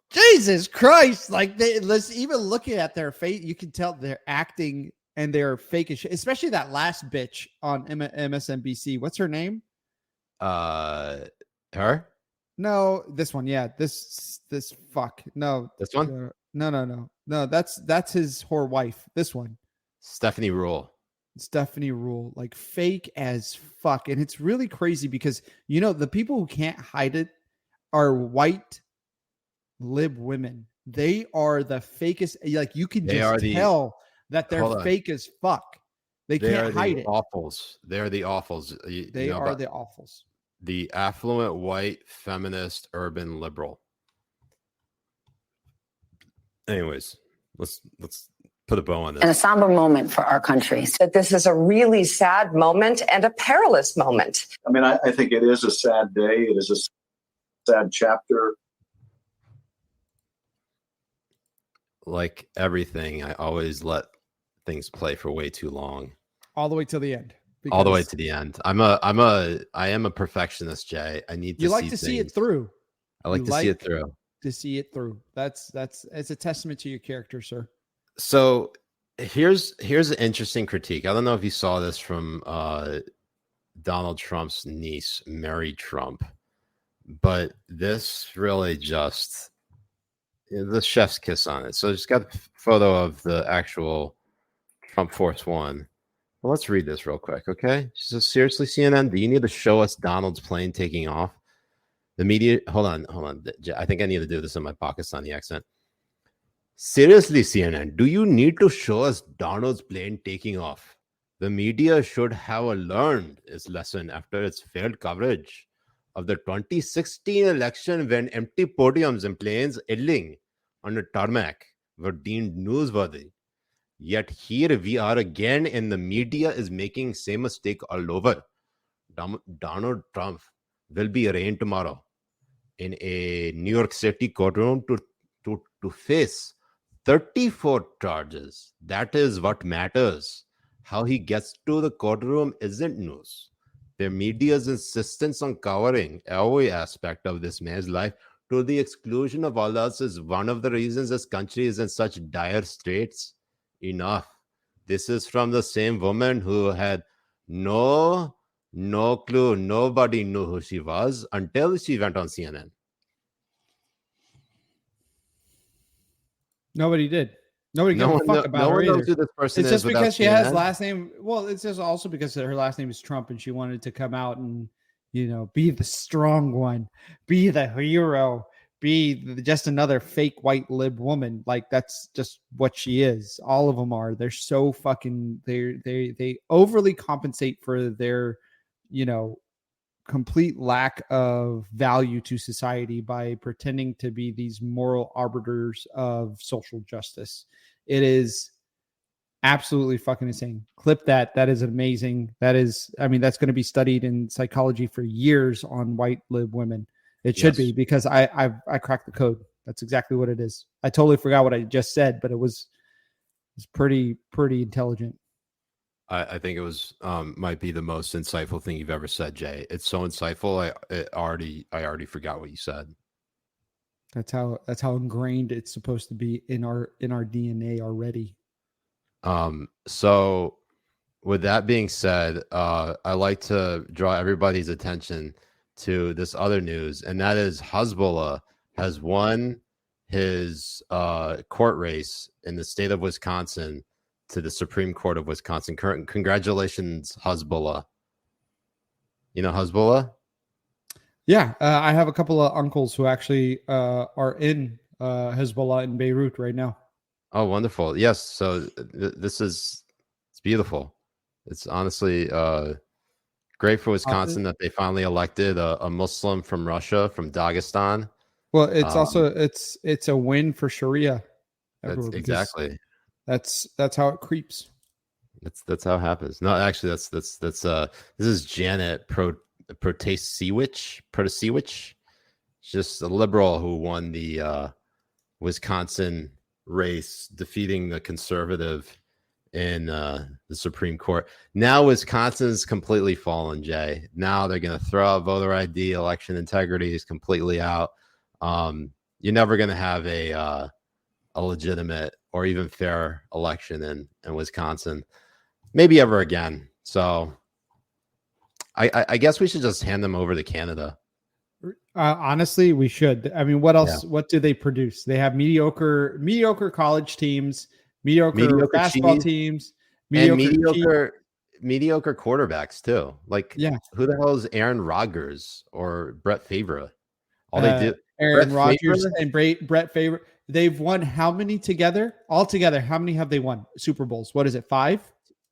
Jesus Christ! Like let's even looking at their face, you can tell they're acting and they're fake as shit. Especially that last bitch on MSNBC. What's her name? Her? No, this one. Yeah, this fuck. No, this one. No. That's his whore wife. This one. Stephanie Rule. Like fake as fuck. And it's really crazy because, the people who can't hide it are white lib women. They are the fakest. Like you can just tell that they're fake as fuck. They can't hide it. Awfuls. They're the awfuls. They are the awfuls. The affluent white feminist urban liberal. Anyways, let's put a bow on this. And a somber moment for our country. So this is a really sad moment and a perilous moment. I mean, I think it is a sad day. It is a sad chapter. Like everything, I always let things play for way too long. All the way till the end. All the way to the end. I am a perfectionist, Jay. I need to see it through. I like to see it through. To see it through. It's a testament to your character, sir. So here's an interesting critique. I don't know if you saw this from Donald Trump's niece, Mary Trump, but this really just the chef's kiss on it. So just got a photo of the actual Trump Force One. Well, let's read this real quick, okay? She says, seriously, CNN, do you need to show us Donald's plane taking off? The media, hold on. I think I need to do this in my Pakistani accent. Seriously, CNN, do you need to show us Donald's plane taking off? The media should have learned its lesson after its failed coverage of the 2016 election when empty podiums and planes idling on the tarmac were deemed newsworthy. Yet here we are again, and the media is making same mistake all over. Donald Trump will be arraigned tomorrow in a New York City courtroom to face 34 charges. That is what matters. How he gets to the courtroom isn't news. Their media's insistence on covering every aspect of this man's life to the exclusion of others is one of the reasons this country is in such dire straits. Enough. This is from the same woman who had no clue. Nobody knew who she was until she went on CNN. Nobody did. Nobody gave a fuck about her knows either. who this person It's is just because she without has CNN. last name. Well, it's just also because her last name is Trump, and she wanted to come out and be the strong one, be the hero, be just another fake white lib woman. Like that's just what she is. All of them are. They're so fucking. They overly compensate for their, complete lack of value to society by pretending to be these moral arbiters of social justice. It is absolutely fucking insane. Clip that. That is amazing. That's going to be studied in psychology for years on white lib women. It should be, because I cracked the code. That's exactly what it is. I totally forgot what I just said, but it's pretty intelligent. I think it was might be the most insightful thing you've ever said, Jay. It's so insightful. I already forgot what you said. That's how ingrained it's supposed to be in our DNA already. So with that being said, I like to draw everybody's attention to this other news, and that is Hezbollah has won his court race in the state of Wisconsin to the Supreme Court of Wisconsin. Congratulations, Hezbollah. You know Hezbollah? Yeah, I have a couple of uncles who actually are in Hezbollah in Beirut right now. Oh, wonderful. Yes. So it's beautiful. It's honestly great for Wisconsin that they finally elected a Muslim from Russia, from Dagestan. Well, it's also it's a win for Sharia. Exactly. That's how it creeps. That's how it happens. No, actually, this is Janet Protasiewicz, just a liberal who won the Wisconsin race, defeating the conservative in the Supreme Court. Now Wisconsin's completely fallen, Jay. Now they're going to throw out voter ID. Election integrity is completely out. You're never going to have a legitimate or even fair election in Wisconsin, maybe ever again. So I guess we should just hand them over to Canada. Honestly, we should. I mean, what else? Yeah. What do they produce? They have mediocre college teams, mediocre basketball teams, mediocre quarterbacks too. Like, who the hell is Aaron Rodgers or Brett Favre? All they do, Aaron Rodgers and Brett Favre. They've won how many together? Altogether, how many have they won? Super Bowls. What is it? 5?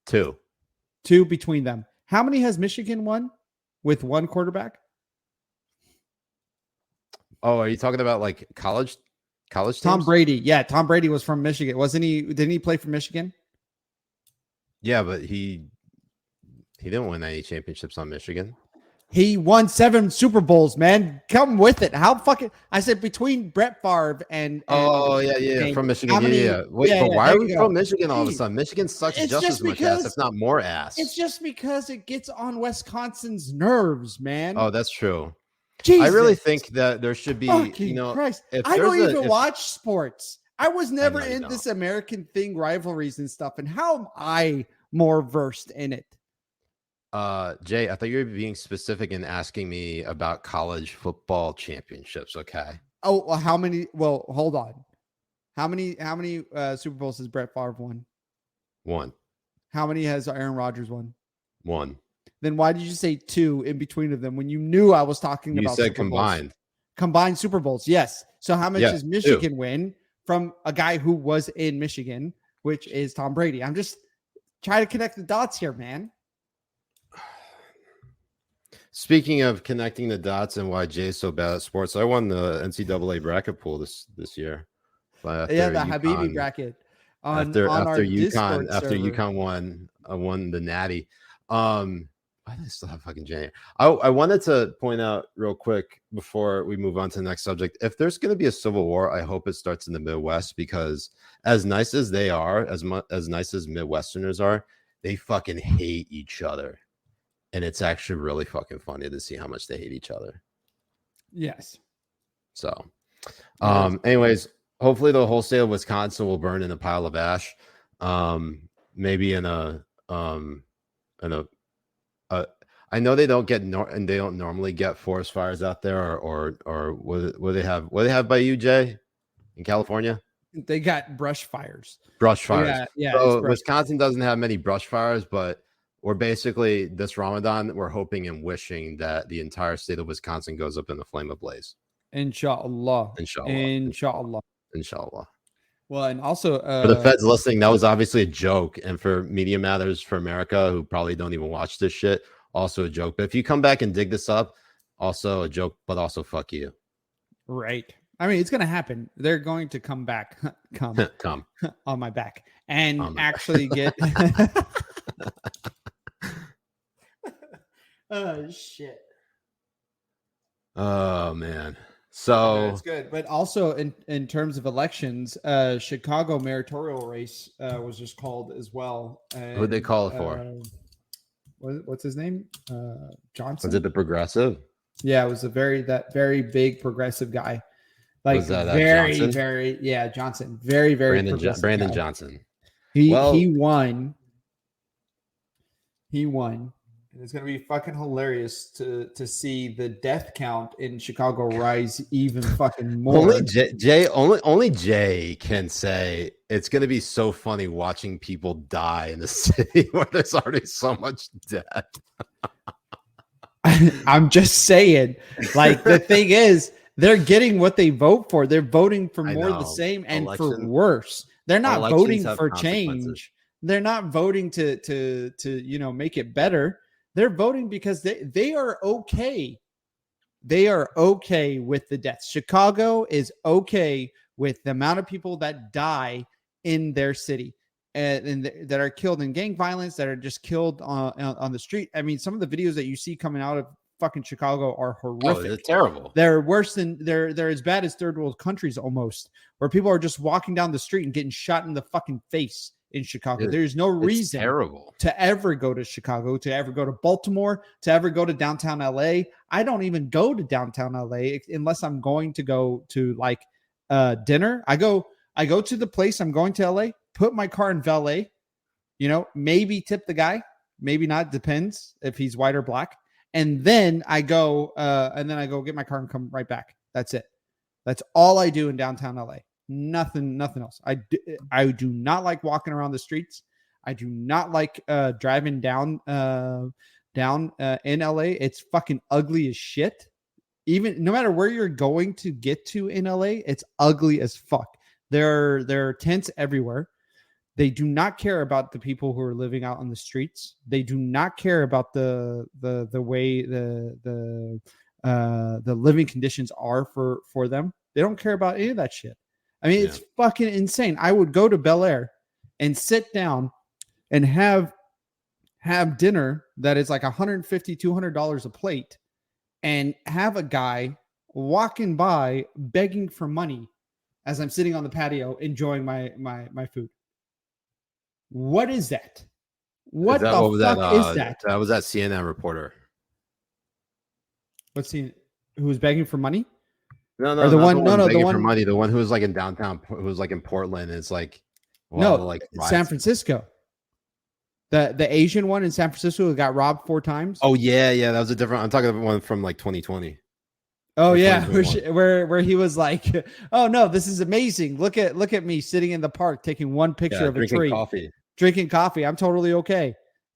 2 between them. How many has Michigan won with one quarterback? Oh, are you talking about like college teams? Tom Brady. Yeah, Tom Brady was from Michigan. Wasn't he? Didn't he play for Michigan? Yeah, but he didn't win any championships on Michigan. He won 7 Super Bowls, man. Come with it. How fucking... I said between Brett Favre and from Michigan. Wait, but why are we from Michigan all of a sudden? Michigan sucks just as much ass, if not more ass. It's just because it gets on Wisconsin's nerves, man. Oh, that's true. Jesus. I really think that there should be, Christ. I don't even watch sports. I was never in this American thing, rivalries and stuff. And how am I more versed in it? Jay, I thought you were being specific in asking me about college football championships. Okay. Oh, well, how many? Well, hold on. How many Super Bowls has Brett Favre won? 1. How many has Aaron Rodgers won? 1. Then why did you say 2 in between of them when you knew I was talking about? You said Super combined. Bowls? Combined Super Bowls, yes. So how much does Michigan win from a guy who was in Michigan, which is Tom Brady? I'm just trying to connect the dots here, man. Speaking of connecting the dots and why Jay's so bad at sports, I won the NCAA bracket pool this year. The Habibi bracket. After UConn won, I won the Natty. Why do I still have fucking Jay? I wanted to point out real quick before we move on to the next subject. If there's going to be a civil war, I hope it starts in the Midwest, because as nice as they are, as nice as Midwesterners are, they fucking hate each other. and it's actually really fucking funny to see how much they hate each other. Yes. So, anyways, hopefully the whole state of Wisconsin will burn in a pile of ash. Maybe in a I know they don't get and they don't normally get forest fires out there, or what they have? What they have by you, Jay, in California? They got brush fires. Brush fires. Yeah. So Wisconsin doesn't have many brush fires, but we're basically this Ramadan, we're hoping and wishing that the entire state of Wisconsin goes up in a flame ablaze. Inshallah. Inshallah. Well, and also for the feds listening, that was obviously a joke, and for Media Matters for America, who probably don't even watch this shit, also a joke. But if you come back and dig this up, also a joke, but also fuck you. Right. I mean, it's going to happen. They're going to come back, come on my back, and actually get. Oh shit. Oh man. So that's good. But also in terms of elections, Chicago mayoral race was just called as well. Who'd they call it for? What's his name? Johnson. Was it the progressive? Yeah, it was that very big progressive guy. Like was that, very, Johnson? very, yeah, Johnson. Very, very Brandon guy. Johnson. He won. He won. And it's gonna be fucking hilarious to see the death count in Chicago rise even fucking more. Only Jay can say it's gonna be so funny watching people die in the city where there's already so much death. I'm just saying, like, the thing is, they're getting what they vote for. They're voting for more of the same and for worse. They're not voting for change. They're not voting to make it better. They're voting because they are okay. They are okay with the deaths. Chicago is okay with the amount of people that die in their city and that are killed in gang violence, that are just killed on the street. I mean, some of the videos that you see coming out of fucking Chicago are horrific. Oh, they're terrible. They're worse than they're as bad as third world countries almost, where people are just walking down the street and getting shot in the fucking face in Chicago. There's no reason to ever go to Chicago, to ever go to Baltimore, to ever go to downtown LA. I don't even go to downtown LA unless I'm going to go to like dinner. I go to the place I'm going to LA, put my car in valet, maybe tip the guy, maybe not, depends if he's white or black. And then I go get my car and come right back. That's it. That's all I do in downtown LA. Nothing else. I do not like walking around the streets. I do not like driving down in LA. It's fucking ugly as shit. Even no matter where you're going to get to in LA, it's ugly as fuck. There are tents everywhere. They do not care about the people who are living out on the streets. They do not care about the way the living conditions are for them. They don't care about any of that shit. I mean, it's fucking insane. I would go to Bel Air and sit down and have dinner that is like $150, $200 a plate, and have a guy walking by begging for money as I'm sitting on the patio enjoying my food. What is that? What the fuck is that? That was that CNN reporter. Who was begging for money? No, or the one for money. The one who was like in downtown, who was like in Portland. It's like San Francisco. The Asian one in San Francisco who got robbed 4 times. Oh yeah, that was a different. I'm talking about one from like 2020. Oh yeah, where he was like, "Oh no, this is amazing. Look at me sitting in the park taking one picture of a tree, drinking coffee. I'm totally okay."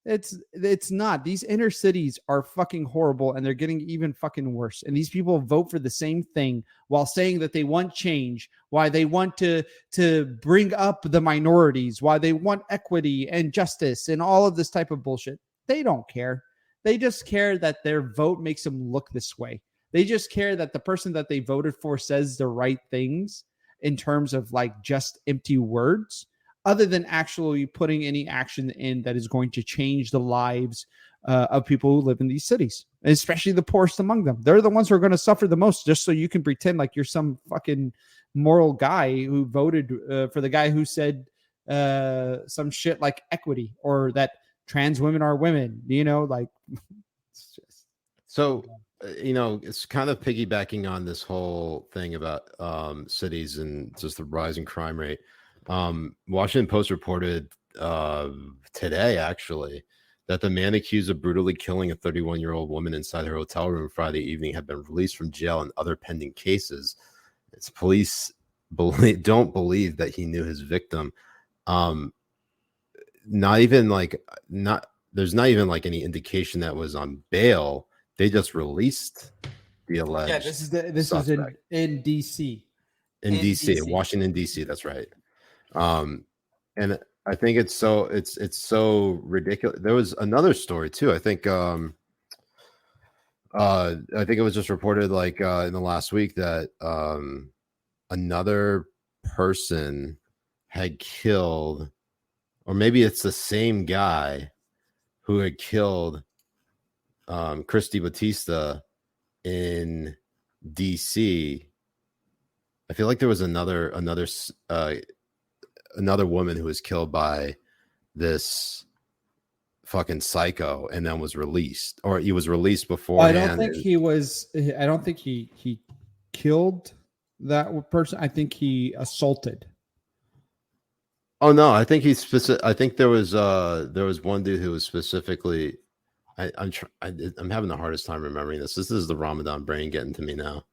It's not. These inner cities are fucking horrible, and they're getting even fucking worse. And these people vote for the same thing while saying that they want change, why they want to bring up the minorities, why they want equity and justice and all of this type of bullshit. They don't care. They just care that their vote makes them look this way. They just care that the person that they voted for says the right things in terms of like just empty words, other than actually putting any action in that is going to change the lives of people who live in these cities, especially the poorest among them. They're the ones who are going to suffer the most, just so you can pretend like you're some fucking moral guy who voted for the guy who said some shit like equity or that trans women are women. Like, So, it's kind of piggybacking on this whole thing about cities and just the rising crime rate. Washington Post reported today, actually, that the man accused of brutally killing a 31-year-old woman inside her hotel room Friday evening had been released from jail in other pending cases. Its police don't believe that he knew his victim. There's not even like any indication that was on bail. They just released the alleged. Yeah, this is in DC. In DC, Washington DC. That's right. And I think it's so ridiculous. There was another story too. I think it was just reported like in the last week that another person had killed, or maybe it's the same guy who had killed Christy Batista in DC. I feel like there was another woman who was killed by this fucking psycho and then was released, or he was released beforehand. I don't think he killed that person. I think he assaulted. Oh no, I think he's specific. I think there was one dude who was specifically. I'm having the hardest time remembering this. This is the Ramadan brain getting to me now.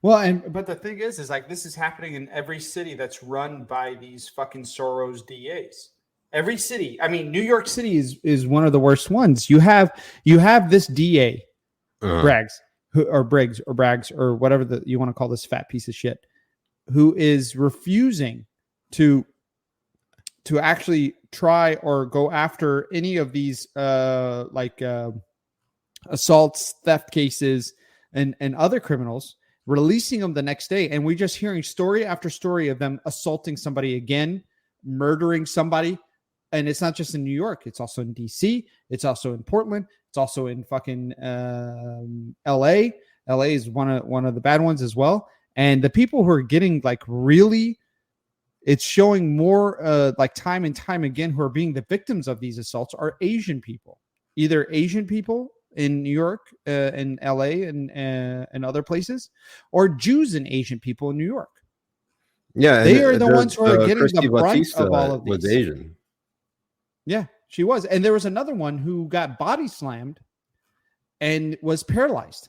Well, but the thing is like this is happening in every city that's run by these fucking Soros DAs. Every city. I mean, New York City is one of the worst ones. You have this DA, Braggs, Briggs or whatever you want to call this fat piece of shit, who is refusing to actually try or go after any of these assaults, theft cases, and other criminals, releasing them the next day. And we're just hearing story after story of them assaulting somebody again, murdering somebody. And it's not just in New York. It's also in DC. It's also in Portland. It's also in fucking LA. LA is one of the bad ones as well. And the people who are getting like really, it's showing more like time and time again who are being the victims of these assaults are Asian people, either Asian people in New York and LA and other places, or Jews and Asian people in New York. Yeah, they are the ones who are getting the brunt Batista of all of these. Was Asian. Yeah, she was. And there was another one who got body slammed and was paralyzed.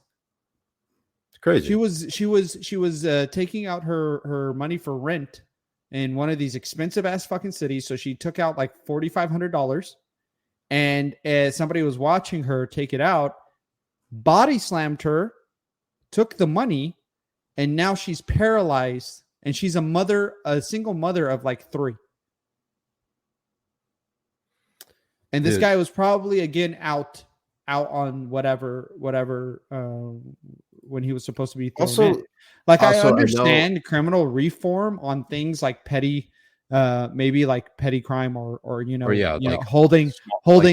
It's crazy. She was taking out her money for rent in one of these expensive ass fucking cities. So she took out like $4,500, and somebody was watching her take it out, body slammed her, took the money, and now she's paralyzed. And she's a single mother of like 3. And this guy was probably again out on whatever when he was supposed to be thrown in. Like I understand criminal reform on things like petty, maybe like petty crime or holding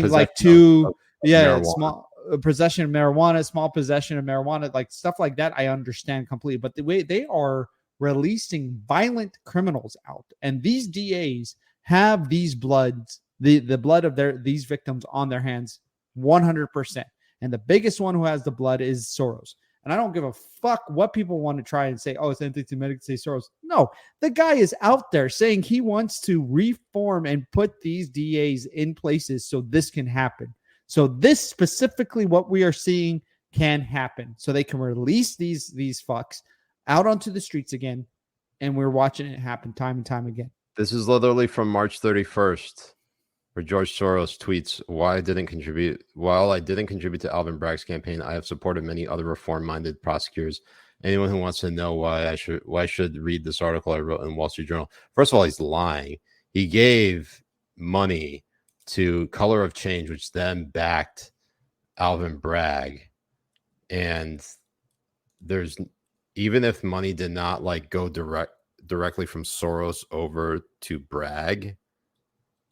like small possession of marijuana, small possession of marijuana, like stuff like that. I understand completely, but the way they are releasing violent criminals out, and these DAs have these bloods. The blood of these victims on their hands 100%. And the biggest one who has the blood is Soros. And I don't give a fuck what people want to try and say, oh, it's anti-Semitic to say Soros. No, the guy is out there saying he wants to reform and put these DAs in places so this can happen. So this specifically what we are seeing can happen. So they can release these fucks out onto the streets again. And we're watching it happen time and time again. This is literally from March 31st. Where George Soros tweets, while I didn't contribute to Alvin Bragg's campaign, I have supported many other reform-minded prosecutors. Anyone who wants to know why I should read this article I wrote in Wall Street Journal. First of all, he's lying. He gave money to Color of Change, which then backed Alvin Bragg. And there's, even if money did not like go directly from Soros over to Bragg,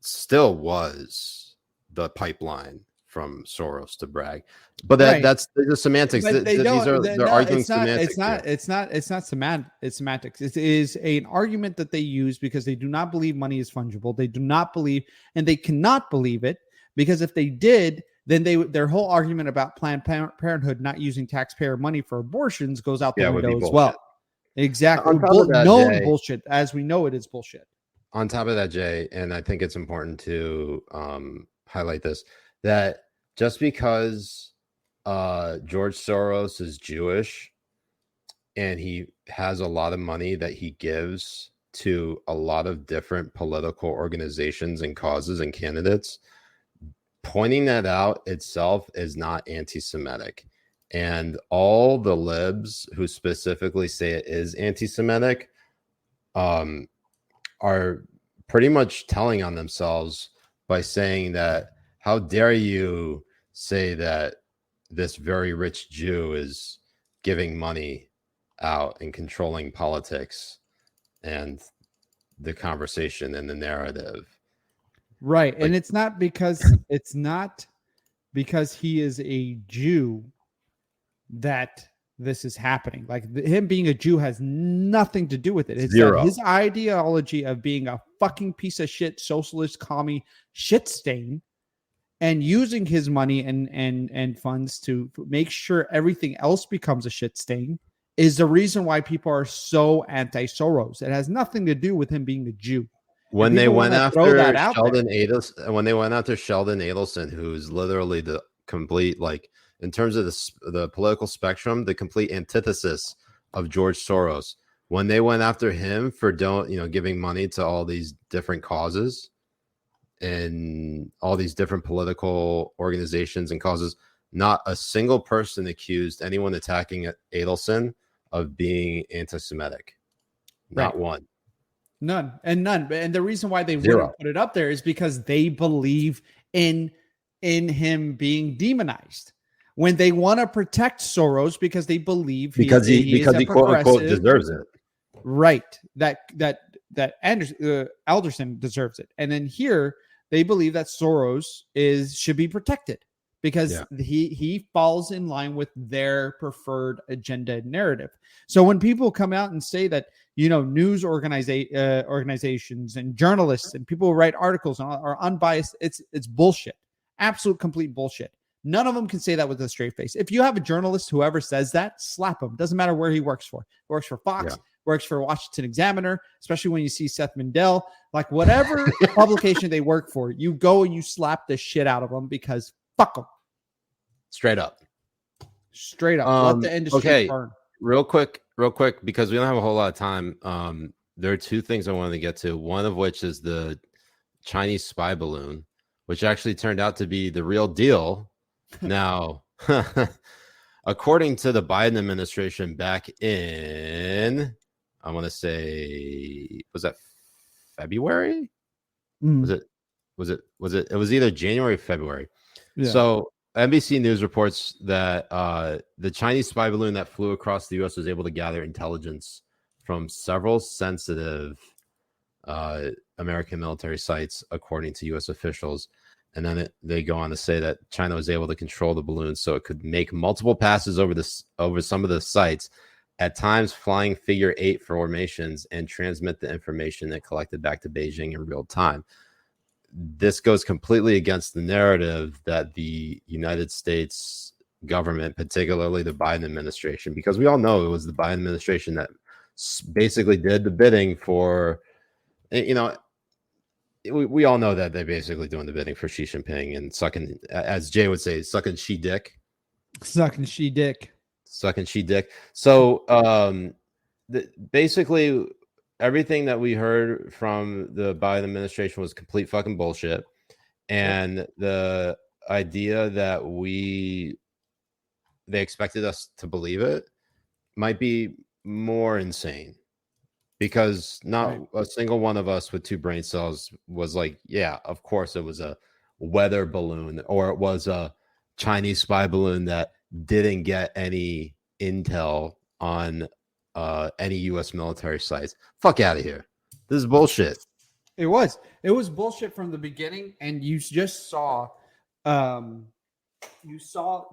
still was the pipeline from Soros to Bragg. But that's the semantics. They're arguing semantics. It's not semantics. It's semantics. It is an argument that they use because they do not believe money is fungible. They do not believe, and they cannot believe it, because if they did, then their whole argument about Planned Parenthood not using taxpayer money for abortions goes out the window as well. Exactly. On top of that, Jay, bullshit, as we know it is bullshit. On top of that, Jay, and I think it's important to highlight this, that just because George Soros is Jewish and he has a lot of money that he gives to a lot of different political organizations and causes and candidates, pointing that out itself is not anti-Semitic. And all the libs who specifically say it is anti-Semitic are pretty much telling on themselves by saying that, how dare you say that this very rich Jew is giving money out and controlling politics and the conversation and the narrative. Right. And it's not because he is a Jew that this is happening. Like him being a Jew has nothing to do with it. It's that his ideology of being a fucking piece of shit, socialist, commie shit stain, and using his money and funds to make sure everything else becomes a shit stain is the reason why people are so anti-Soros. It has nothing to do with him being a Jew. When they went after Sheldon Adelson, who's literally the complete, like, in terms of the political spectrum, the complete antithesis of George Soros, when they went after him for giving money to all these different causes and all these different political organizations and causes, not a single person accused anyone attacking Adelson of being anti-Semitic. Not one. None. And the reason why they wouldn't put it up there is because they believe in him being demonized. When they want to protect Soros because they believe he quote unquote deserves it. Right. That Alderson deserves it. And then here they believe that Soros should be protected because he falls in line with their preferred agenda and narrative. So when people come out and say that, news organizations and journalists and people who write articles are unbiased, it's bullshit. Absolute complete bullshit. None of them can say that with a straight face. If you have a journalist, whoever says that, slap him. Doesn't matter where he works for. He works for Fox, works for Washington Examiner, especially when you see Seth Mandel, like whatever publication they work for, you go and you slap the shit out of them because fuck them. Straight up. Let the industry burn. Real quick, because we don't have a whole lot of time. There are two things I wanted to get to. One of which is the Chinese spy balloon, which actually turned out to be the real deal. Now, according to the Biden administration back in, I want to say, was that February? It was either January or February. Yeah. So NBC News reports that the Chinese spy balloon that flew across the U.S. was able to gather intelligence from several sensitive American military sites, according to U.S. officials. And then they go on to say that China was able to control the balloon so it could make multiple passes over some of the sites, at times flying figure 8 formations, and transmit the information it collected back to Beijing in real time. This goes completely against the narrative that the United States government, particularly the Biden administration, because we all know it was the Biden administration that basically did the bidding for, we all know that they're basically doing the bidding for Xi Jinping and sucking, as Jay would say, sucking Xi dick. Sucking Xi dick. So basically everything that we heard from the Biden administration was complete fucking bullshit. And the idea that they expected us to believe it might be more insane. Because not a single one of us with 2 brain cells was like, yeah, of course it was a weather balloon or it was a Chinese spy balloon that didn't get any intel on any U.S. military sites. Fuck out of here. This is bullshit. It was bullshit from the beginning. And you just saw,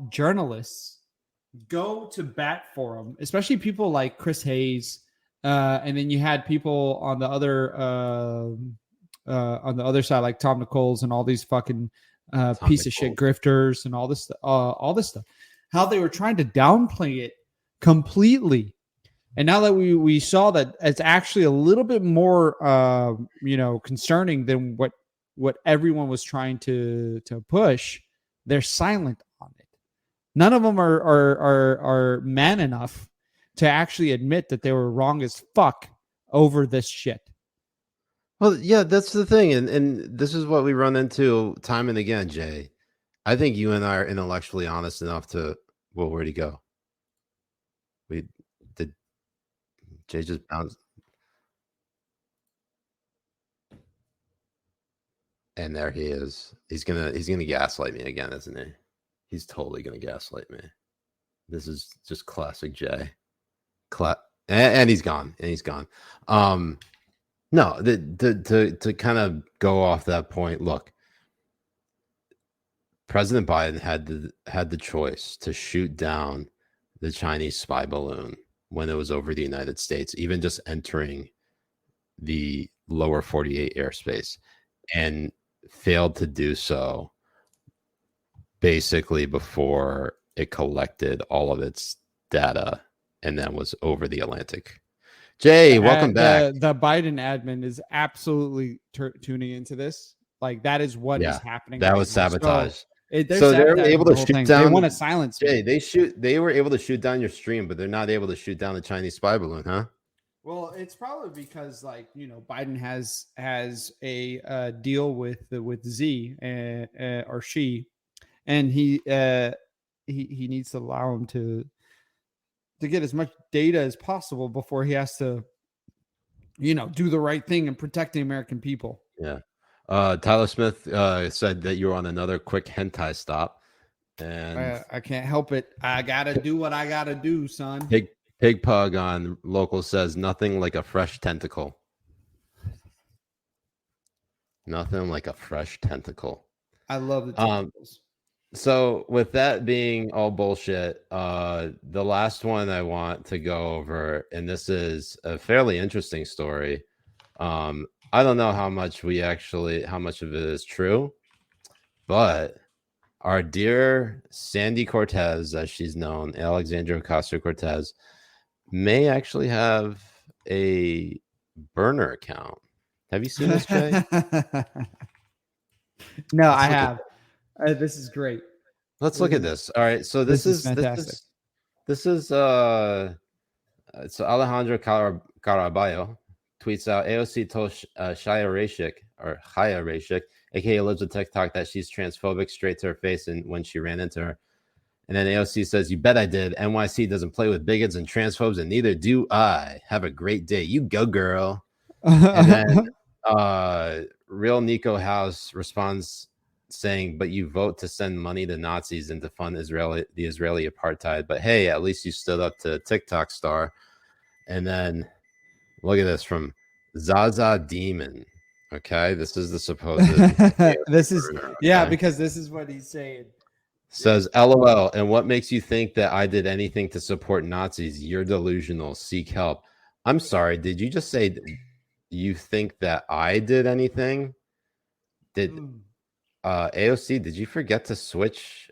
journalists go to bat for them, especially people like Chris Hayes. And then you had people on the other on the other side, like Tom Nichols and all these fucking piece of shit grifters and all this stuff. How they were trying to downplay it completely. And now that we saw that it's actually a little bit more, concerning than what everyone was trying to push, they're silent on it. None of them are man enough to actually admit that they were wrong as fuck over this shit. Well, yeah, that's the thing. And this is what we run into time and again, Jay. I think you and I are intellectually honest enough to, well, where'd he go? Jay just bounced. And there he is. He's gonna gaslight me again, isn't he? He's totally gonna gaslight me. This is just classic Jay. And he's gone. No, to kind of go off that point, look, President Biden had the choice to shoot down the Chinese spy balloon when it was over the United States, even just entering the lower 48 airspace, and failed to do so basically before it collected all of its data and then was over the Atlantic. Jay, welcome back. The Biden admin is absolutely tuning into this. Like, that is what is happening. That was sabotage. So they're able to shoot down. They want to silence Jay, they were able to shoot down your stream, but they're not able to shoot down the Chinese spy balloon, huh? Well, it's probably because, like, Biden has a deal with Z or she, and he needs to allow him to get as much data as possible before he has to, do the right thing and protect the American people. Yeah. Tyler Smith said that you were on another quick hentai stop, and I can't help it. I gotta do what I gotta do, son. Pig Pug on local says nothing like a fresh tentacle. Nothing like a fresh tentacle. I love the tentacles. So with that being all bullshit, the last one I want to go over, and this is a fairly interesting story. I don't know how much of it is true, but our dear Sandy Cortez, as she's known, Alexandria Ocasio-Cortez, may actually have a burner account. Have you seen this, Jay? No, I have. This is great. Let's look at this. All right, so this is fantastic. This is so Alejandro Caraballo tweets out, AOC told Shia Rashik, aka lives with TikTok, that she's transphobic straight to her face, and when she ran into her. And then AOC says, "You bet I did. NYC doesn't play with bigots and transphobes, and neither do I. Have a great day. You go, girl." And then Real Nico House responds saying, "But you vote to send money to Nazis and to fund the Israeli apartheid. But hey, at least you stood up to TikTok star." And then look at this from Zaza Demon. Okay, this is the supposed. This is because this is what he's saying. Says, LOL, and what makes you think that I did anything to support Nazis? You're delusional. Seek help. I'm sorry. Did you just say you think that I did anything? Did AOC, did you forget to switch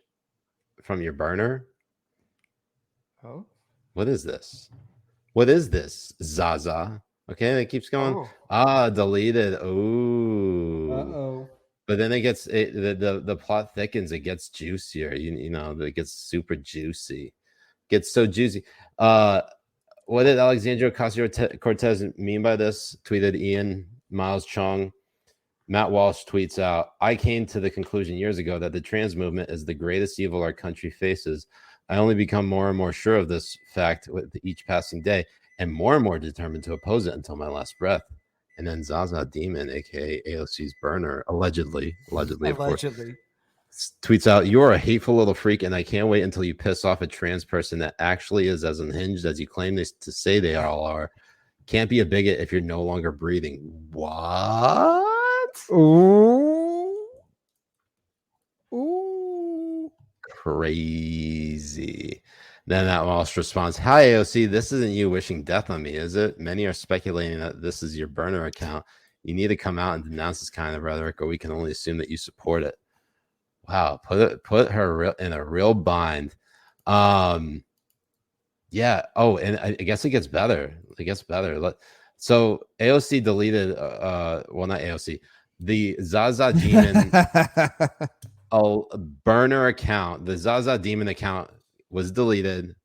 from your burner? Oh. What is this? What is this, Zaza? Okay, it keeps going. Deleted. Ooh. Uh-oh. But then the plot thickens. It gets juicier. It gets super juicy. Gets so juicy. What did Alexandria Ocasio-Cortez mean by this? Tweeted Ian Miles Chung. Matt Walsh tweets out, I came to the conclusion years ago that the trans movement is the greatest evil our country faces. I only become more and more sure of this fact with each passing day, and more determined to oppose it until my last breath. And then Zaza Demon, aka AOC's burner, allegedly, of course, tweets out, "You're a hateful little freak, and I can't wait until you piss off a trans person that actually is as unhinged as you claim to say they all are. Can't be a bigot if you're no longer breathing." What? Ooh. Crazy. Then that Walsh responds, "Hi, AOC. This isn't you wishing death on me, is it? Many are speculating that this is your burner account. You need to come out and denounce this kind of rhetoric, or we can only assume that you support it. Wow, put her in a real bind. Yeah. Oh, and I guess it gets better. So AOC deleted. Well, not AOC. The Zaza Demon burner account. The Zaza Demon account was deleted.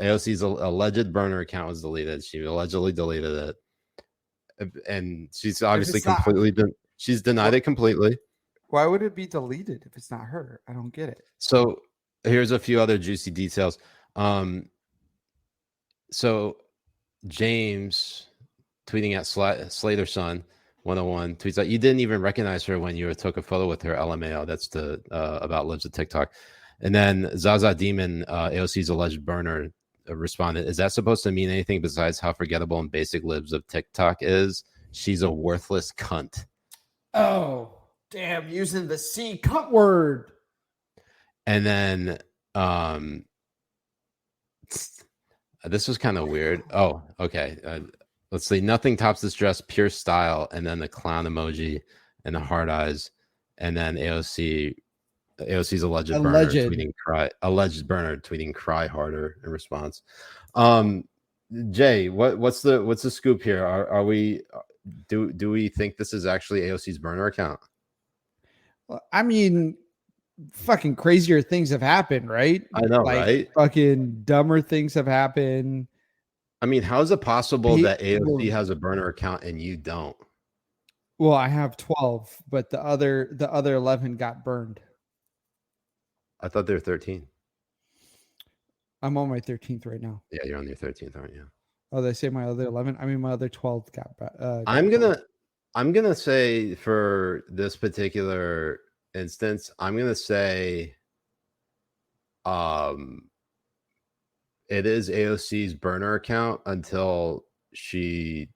AOC's alleged burner account was deleted. She allegedly deleted it, and she's obviously she's denied it completely. Why would it be deleted if it's not her? I don't get it. So here's a few other juicy details. So James tweeting at Slater Son 101 tweets out, you didn't even recognize her when you took a photo with her. LMAO. That's the about lives of TikTok. And then Zaza Demon, AOC's alleged burner, responded, is that supposed to mean anything besides how forgettable and basic lives of TikTok is? She's a worthless cunt. Oh, damn, using the C cunt word. And then this was kind of weird. Oh, okay. Let's see. Nothing tops this dress, pure style. And then the clown emoji and the hard eyes. And then AOC's alleged burner tweeting cry harder in response. Jay, what's the scoop here? Are we do we think this is actually AOC's burner account? Well, I mean, fucking crazier things have happened, right? I know, right? Fucking dumber things have happened. I mean, how is it possible that AOC has a burner account and you don't? Well, I have 12, but the other 11 got burned. I thought they were 13. I'm on my 13th right now. Yeah, you're on your 13th, aren't you? Oh, they say my other 11. I mean, my other 12 got. I'm gonna say for this particular instance, I'm gonna say, it is AOC's burner account until she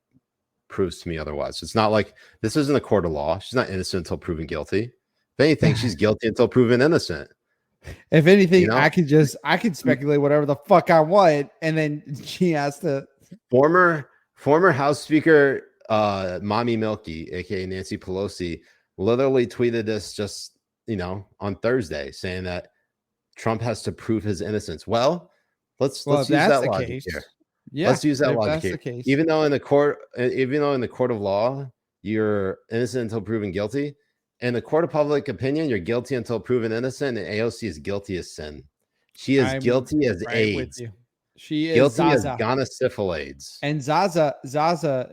proves to me otherwise. It's not like this isn't a court of law. She's not innocent until proven guilty. If anything, she's guilty until proven innocent. If anything, I could speculate whatever the fuck I want, and then she has to. Former House Speaker Mommy Milky, aka Nancy Pelosi, literally tweeted this just on Thursday, saying that Trump has to prove his innocence. Well, let's use that logic here. Yeah, let's use that logic here. Even though in the court of law you're innocent until proven guilty, in the court of public opinion you're guilty until proven innocent, and AOC is guilty as sin. She is guilty as AIDS. She is guilty Zaza. as gonosyphilades. And Zaza,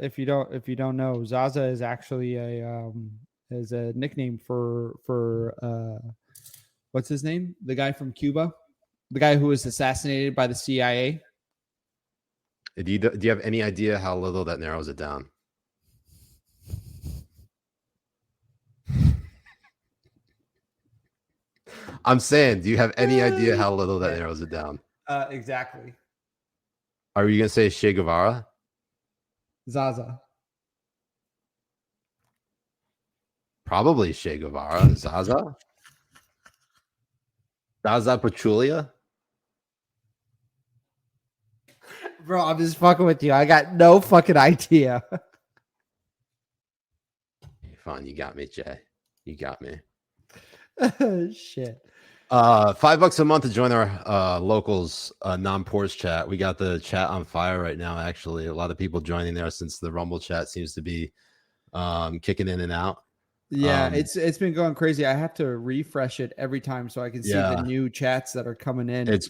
if you don't know, Zaza is actually a nickname for what's his name? The guy from Cuba, the guy who was assassinated by the CIA. Do you have any idea how little that narrows it down? I'm saying, do you have any idea how little that narrows it down? Exactly. Are you gonna say Che Guevara? Zaza. Probably Che Guevara. Zaza Pachulia. Bro, I'm just fucking with you. I got no fucking idea. Fine, you got me, Jay. You got me. Shit. $5 a month to join our locals non-pors chat. We got the chat on fire right now. Actually, a lot of people joining there since the Rumble chat seems to be kicking in and out. Yeah, it's been going crazy. I have to refresh it every time so I can see the new chats that are coming in. It's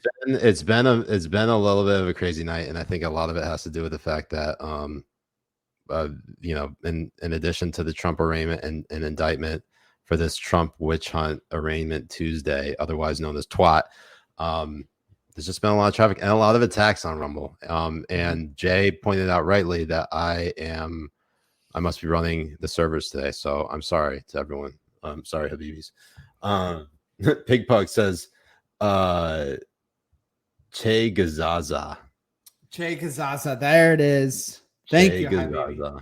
been a little bit of a crazy night, and I think a lot of it has to do with the fact that in addition to the Trump arraignment and indictment for this Trump witch hunt arraignment Tuesday, otherwise known as T.W.A.T, there's just been a lot of traffic and a lot of attacks on Rumble. And Jay pointed out rightly that I must be running the servers today, so I'm sorry to everyone. I'm sorry, Habibis. Pig Pug says, Che Gazaza. Che Gazaza, there it is. Thank you, Gazaza.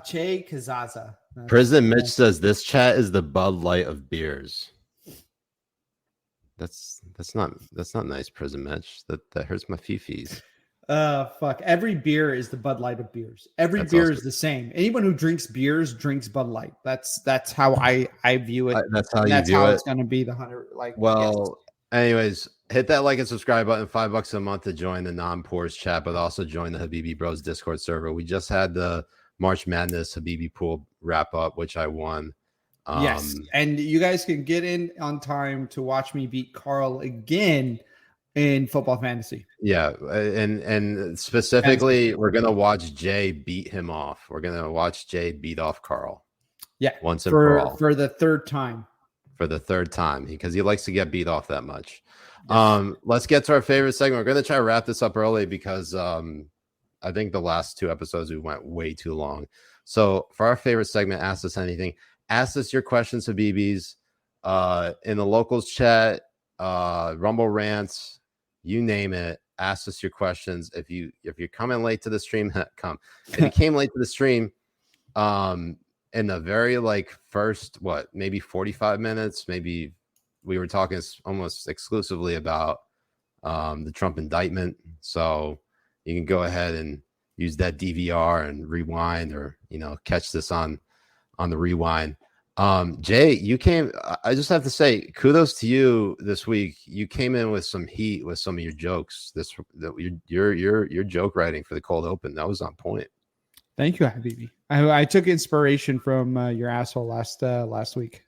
Che Gazaza. Prison Mitch says this chat is the Bud Light of beers. That's not nice, Prison Mitch. That hurts my fifis. Fuck. Every beer is the Bud Light of beers. Every beer is the same. Anyone who drinks beers drinks Bud Light. That's how I view it. That's how and you that's view how it. it's going to be. The 100. Well, anyways, hit that like and subscribe button. $5 a month to join the non-pours chat, but also join the Habibi Bros Discord server. We just had the March Madness Habibi pool wrap up, which I won. Yes, and you guys can get in on time to watch me beat Carl again in football fantasy. Yeah, and specifically, we're gonna watch Jay beat him off. We're gonna watch Jay beat off Carl. Yeah, once and for all for the third time. For the third time, because he likes to get beat off that much. Yes. Let's get to our favorite segment. We're gonna try to wrap this up early because I think the last 2 episodes we went way too long. So for our favorite segment, Ask Us Anything. Ask us your questions, Habibis, in the locals chat, Rumble rants, you name it. Ask us your questions. If you're coming late to the stream, come. If you came late to the stream, in the very first maybe 45 minutes, maybe we were talking almost exclusively about the Trump indictment. So you can go ahead and use that DVR and rewind, or catch this on the rewind. Jay, you came. I just have to say, kudos to you this week. You came in with some heat with some of your jokes. Your joke writing for the cold open, that was on point. Thank you, Habibi. I took inspiration from your asshole last week.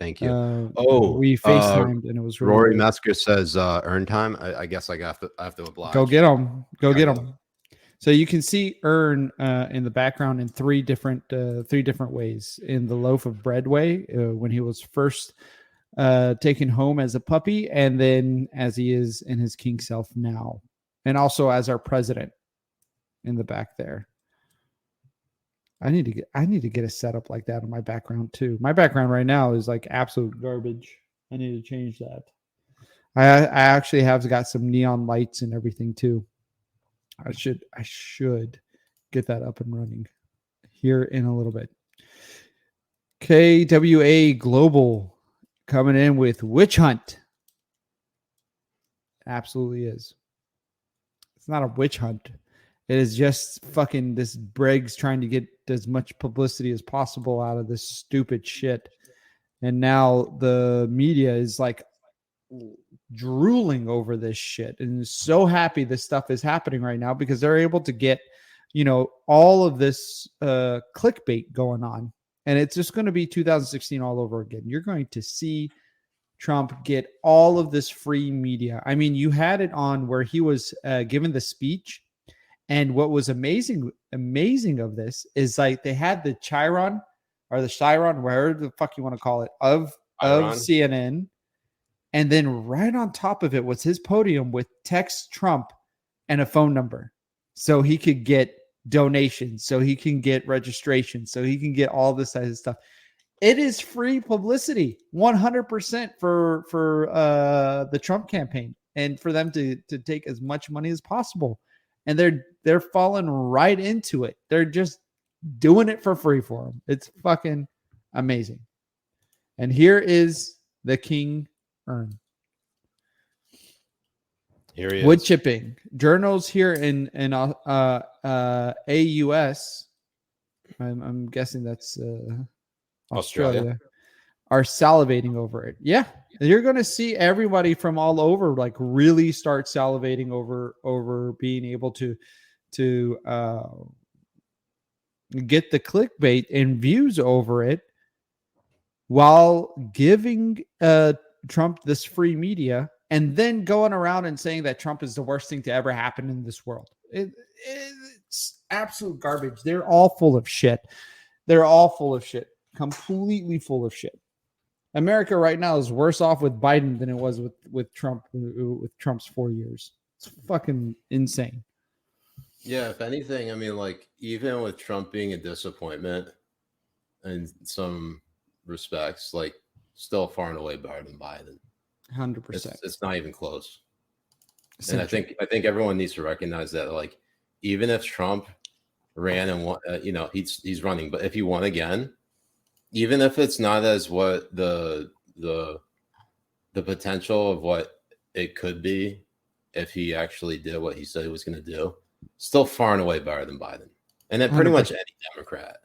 Thank you. We FaceTimed and it was really Rory good. Metzger says earn time. I guess I have to oblige. Go get them. Go get them. So you can see Earn in the background in three different ways. In the loaf of bread way, when he was first taken home as a puppy, and then as he is in his king self now, and also as our president in the back there. I need to get a setup like that in my background too. My background right now is like absolute garbage. I need to change that. I actually have got some neon lights and everything too. I should get that up and running here in a little bit. T.W.A.T Global coming in with Witch Hunt. Absolutely is. It's not a witch hunt. It is just fucking this Briggs trying to get as much publicity as possible out of this stupid shit. And now the media is like drooling over this shit and is so happy this stuff is happening right now because they're able to get, all of this clickbait going on. And it's just going to be 2016 all over again. You're going to see Trump get all of this free media. I mean, you had it on where he was given the speech. And what was amazing of this is like they had the Chiron or the Chiron, wherever the fuck you want to call it, of CNN. And then right on top of it was his podium with text Trump and a phone number. So he could get donations, so he can get registration, so he can get all this type of stuff. It is free publicity, 100% for the Trump campaign and for them to take as much money as possible. And they're falling right into it. They're just doing it for free for them. It's fucking amazing. And here is the King Earn. Here he is. Wood chipping. Journals here in AUS, I'm guessing that's Australia, are salivating over it. Yeah. You're going to see everybody from all over like really start salivating over being able to get the clickbait and views over it while giving Trump this free media and then going around and saying that Trump is the worst thing to ever happen in this world. It's absolute garbage. They're all full of shit. Completely full of shit. America right now is worse off with Biden than it was with Trump, with Trump's 4 years. It's fucking insane. Yeah, if anything, I mean, even with Trump being a disappointment in some respects, still far and away better than Biden. 100%. It's not even close. And I think everyone needs to recognize that, even if Trump ran and won, he's running, but if he won again, even if it's not as what the potential of what it could be, if he actually did what he said he was going to do, still far and away better than Biden. And then pretty 100%. Much any Democrat.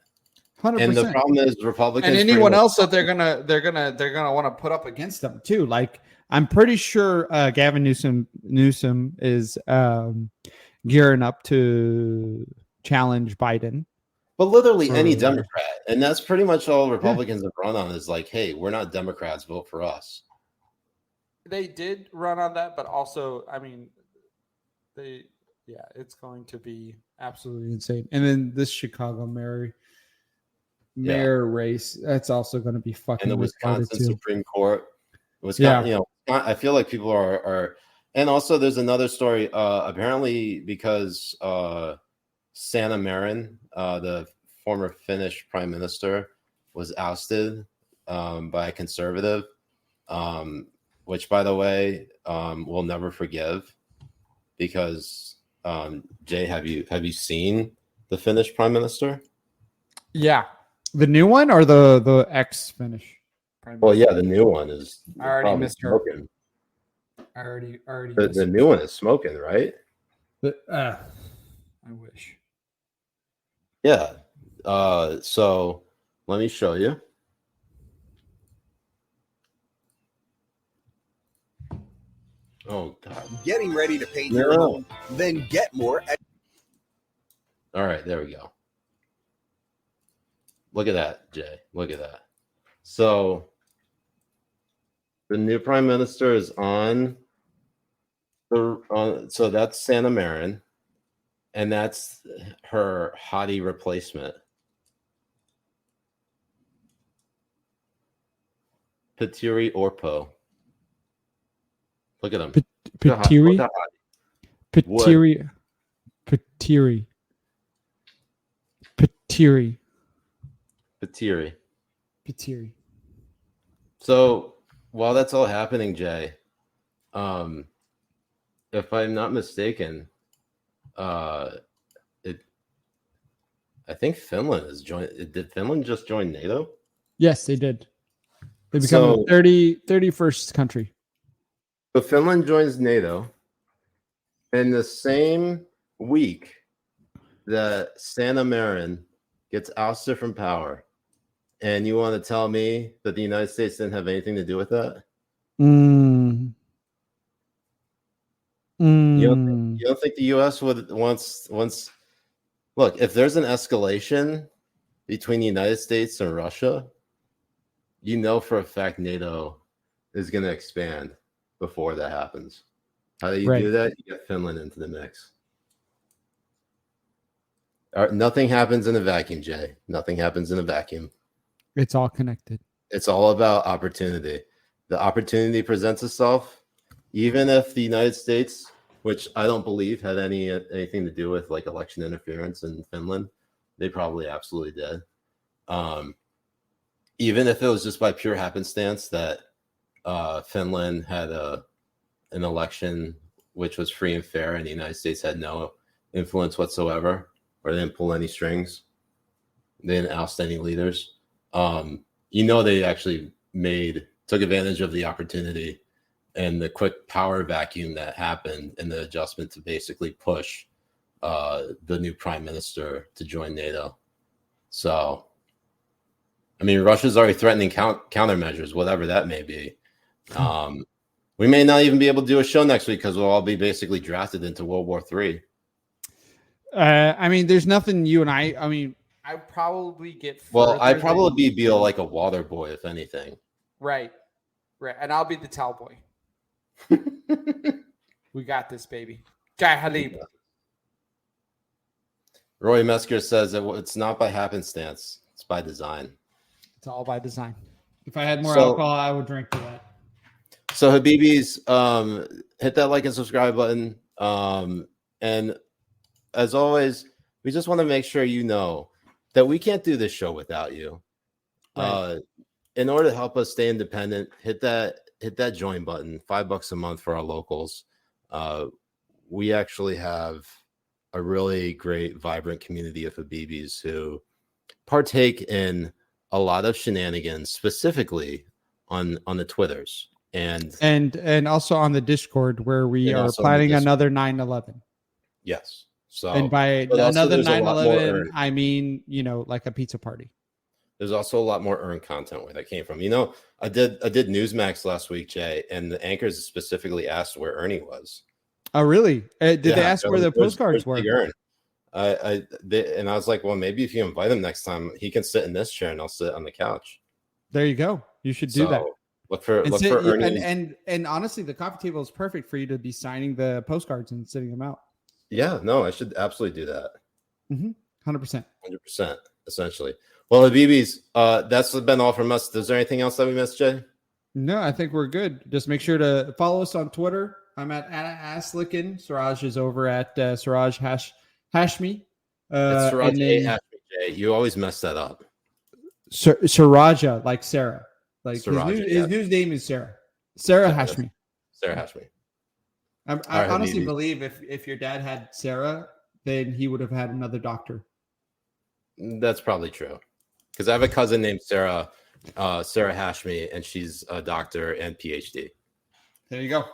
100%. And the problem is Republicans and anyone else that they're gonna want to put up against them too. Like I'm pretty sure Gavin Newsom is gearing up to challenge Biden. But literally any Democrat, and that's pretty much all Republicans have run on is like, hey, we're not Democrats, vote for us. They did run on that, but also, I mean, it's going to be absolutely insane. And then this Chicago mayor race, that's also going to be fucking. And the Wisconsin Supreme Court, Wisconsin, I feel like people are, and also there's another story. Apparently, because Sanna Marin, the former Finnish prime minister, was ousted by a conservative, which, by the way, we'll never forgive. Because Jay, have you seen the Finnish prime minister? Yeah, the new one or the ex-Finnish prime minister? Well, yeah, the new one is. I already missed her. Smoking. I already. The new one is smoking, right? I wish. Yeah. So let me show you. Oh God! Getting ready to paint your home, then get more. All right, there we go. Look at that, Jay. Look at that. So the new prime minister is on the. So that's Sanna Marin, and that's her hottie replacement. Petteri Orpo. Look at him. Petteri. So while that's all happening, Jay, if I'm not mistaken, I think Finland has joined. Did Finland just join NATO? Yes, they did. They become the 31st country. So Finland joins NATO in the same week that Sanna Marin gets ousted from power. And you want to tell me that the United States didn't have anything to do with that? You don't think the U.S. would once look, if there's an escalation between the United States and Russia, you know for a fact NATO is going to expand before that happens. How do you do that? You get Finland into the mix. Nothing happens in a vacuum, Jay. Nothing happens in a vacuum. It's all connected. It's all about opportunity. The opportunity presents itself, even if the United States, which I don't believe had anything to do with like election interference in Finland, they probably absolutely did. Even if it was just by pure happenstance that Finland had an election which was free and fair, and the United States had no influence whatsoever, or they didn't pull any strings, they didn't oust any leaders. They actually took advantage of the opportunity and the quick power vacuum that happened and the adjustment to basically push the new prime minister to join NATO. So, I mean, Russia's already threatening countermeasures, whatever that may be. We may not even be able to do a show next week because we'll all be basically drafted into World War III. I mean, there's nothing you and I mean, I'd probably get. Well, I'd probably be like a water boy, if anything. Right. And I'll be the towel boy. We got this, baby. Jai Halib. Roy Mesker says that it's not by happenstance; it's by design. It's all by design. If I had more alcohol, I would drink to that. So Habibis, hit that like and subscribe button. And as always, we just want to make sure you know that we can't do this show without you. Right. In order to help us stay independent, hit that join button. $5 a month for our locals. We actually have a really great, vibrant community of Habibis who partake in a lot of shenanigans, specifically on the Twitters. And also on the Discord where we And are also on the planning Discord. another 9/11. yes. So And by but also another there's a lot more 9/11, earned. I mean, like a pizza party. There's also a lot more earned content where that came from. I did Newsmax last week, Jay, and the anchors specifically asked where Ernie was. Oh, really? Did they Yeah, ask where the postcards were? Big Ern? And I was like, well, maybe if you invite him next time, he can sit in this chair and I'll sit on the couch. There you go. You should do that. Look for And Ernie. and honestly, the coffee table is perfect for you to be signing the postcards and sitting them out. Yeah, no, I should absolutely do that. 100%. 100%, essentially. Well, Habibis, that's been all from us. Is there anything else that we missed, Jay? No, I think we're good. Just make sure to follow us on Twitter. I'm at Aslikin. Siraj is over at Siraj Hashmi. It's Siraj and then Hashmi Jay. You always mess that up. Siraja, like Sarah. Like Siraja, his new name is Sarah. Sarah Hashmi. Sarah Hashmi. I honestly believe if your dad had Sarah, then he would have had another doctor. That's probably true. Because I have a cousin named Sarah Hashmi, and she's a doctor and PhD. There you go.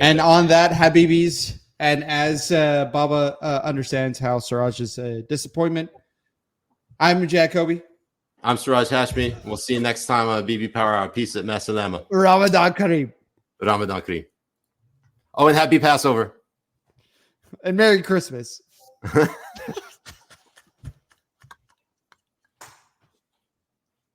And on that, Habibis, and as Baba understands how Siraj is a disappointment, I'm Jay Kobbe. I'm Siraj Hashmi. We'll see you next time on BB Power Hour. Peace at Masalama. Ramadan Kareem. Ramadan Kareem. Oh, and happy Passover. And Merry Christmas.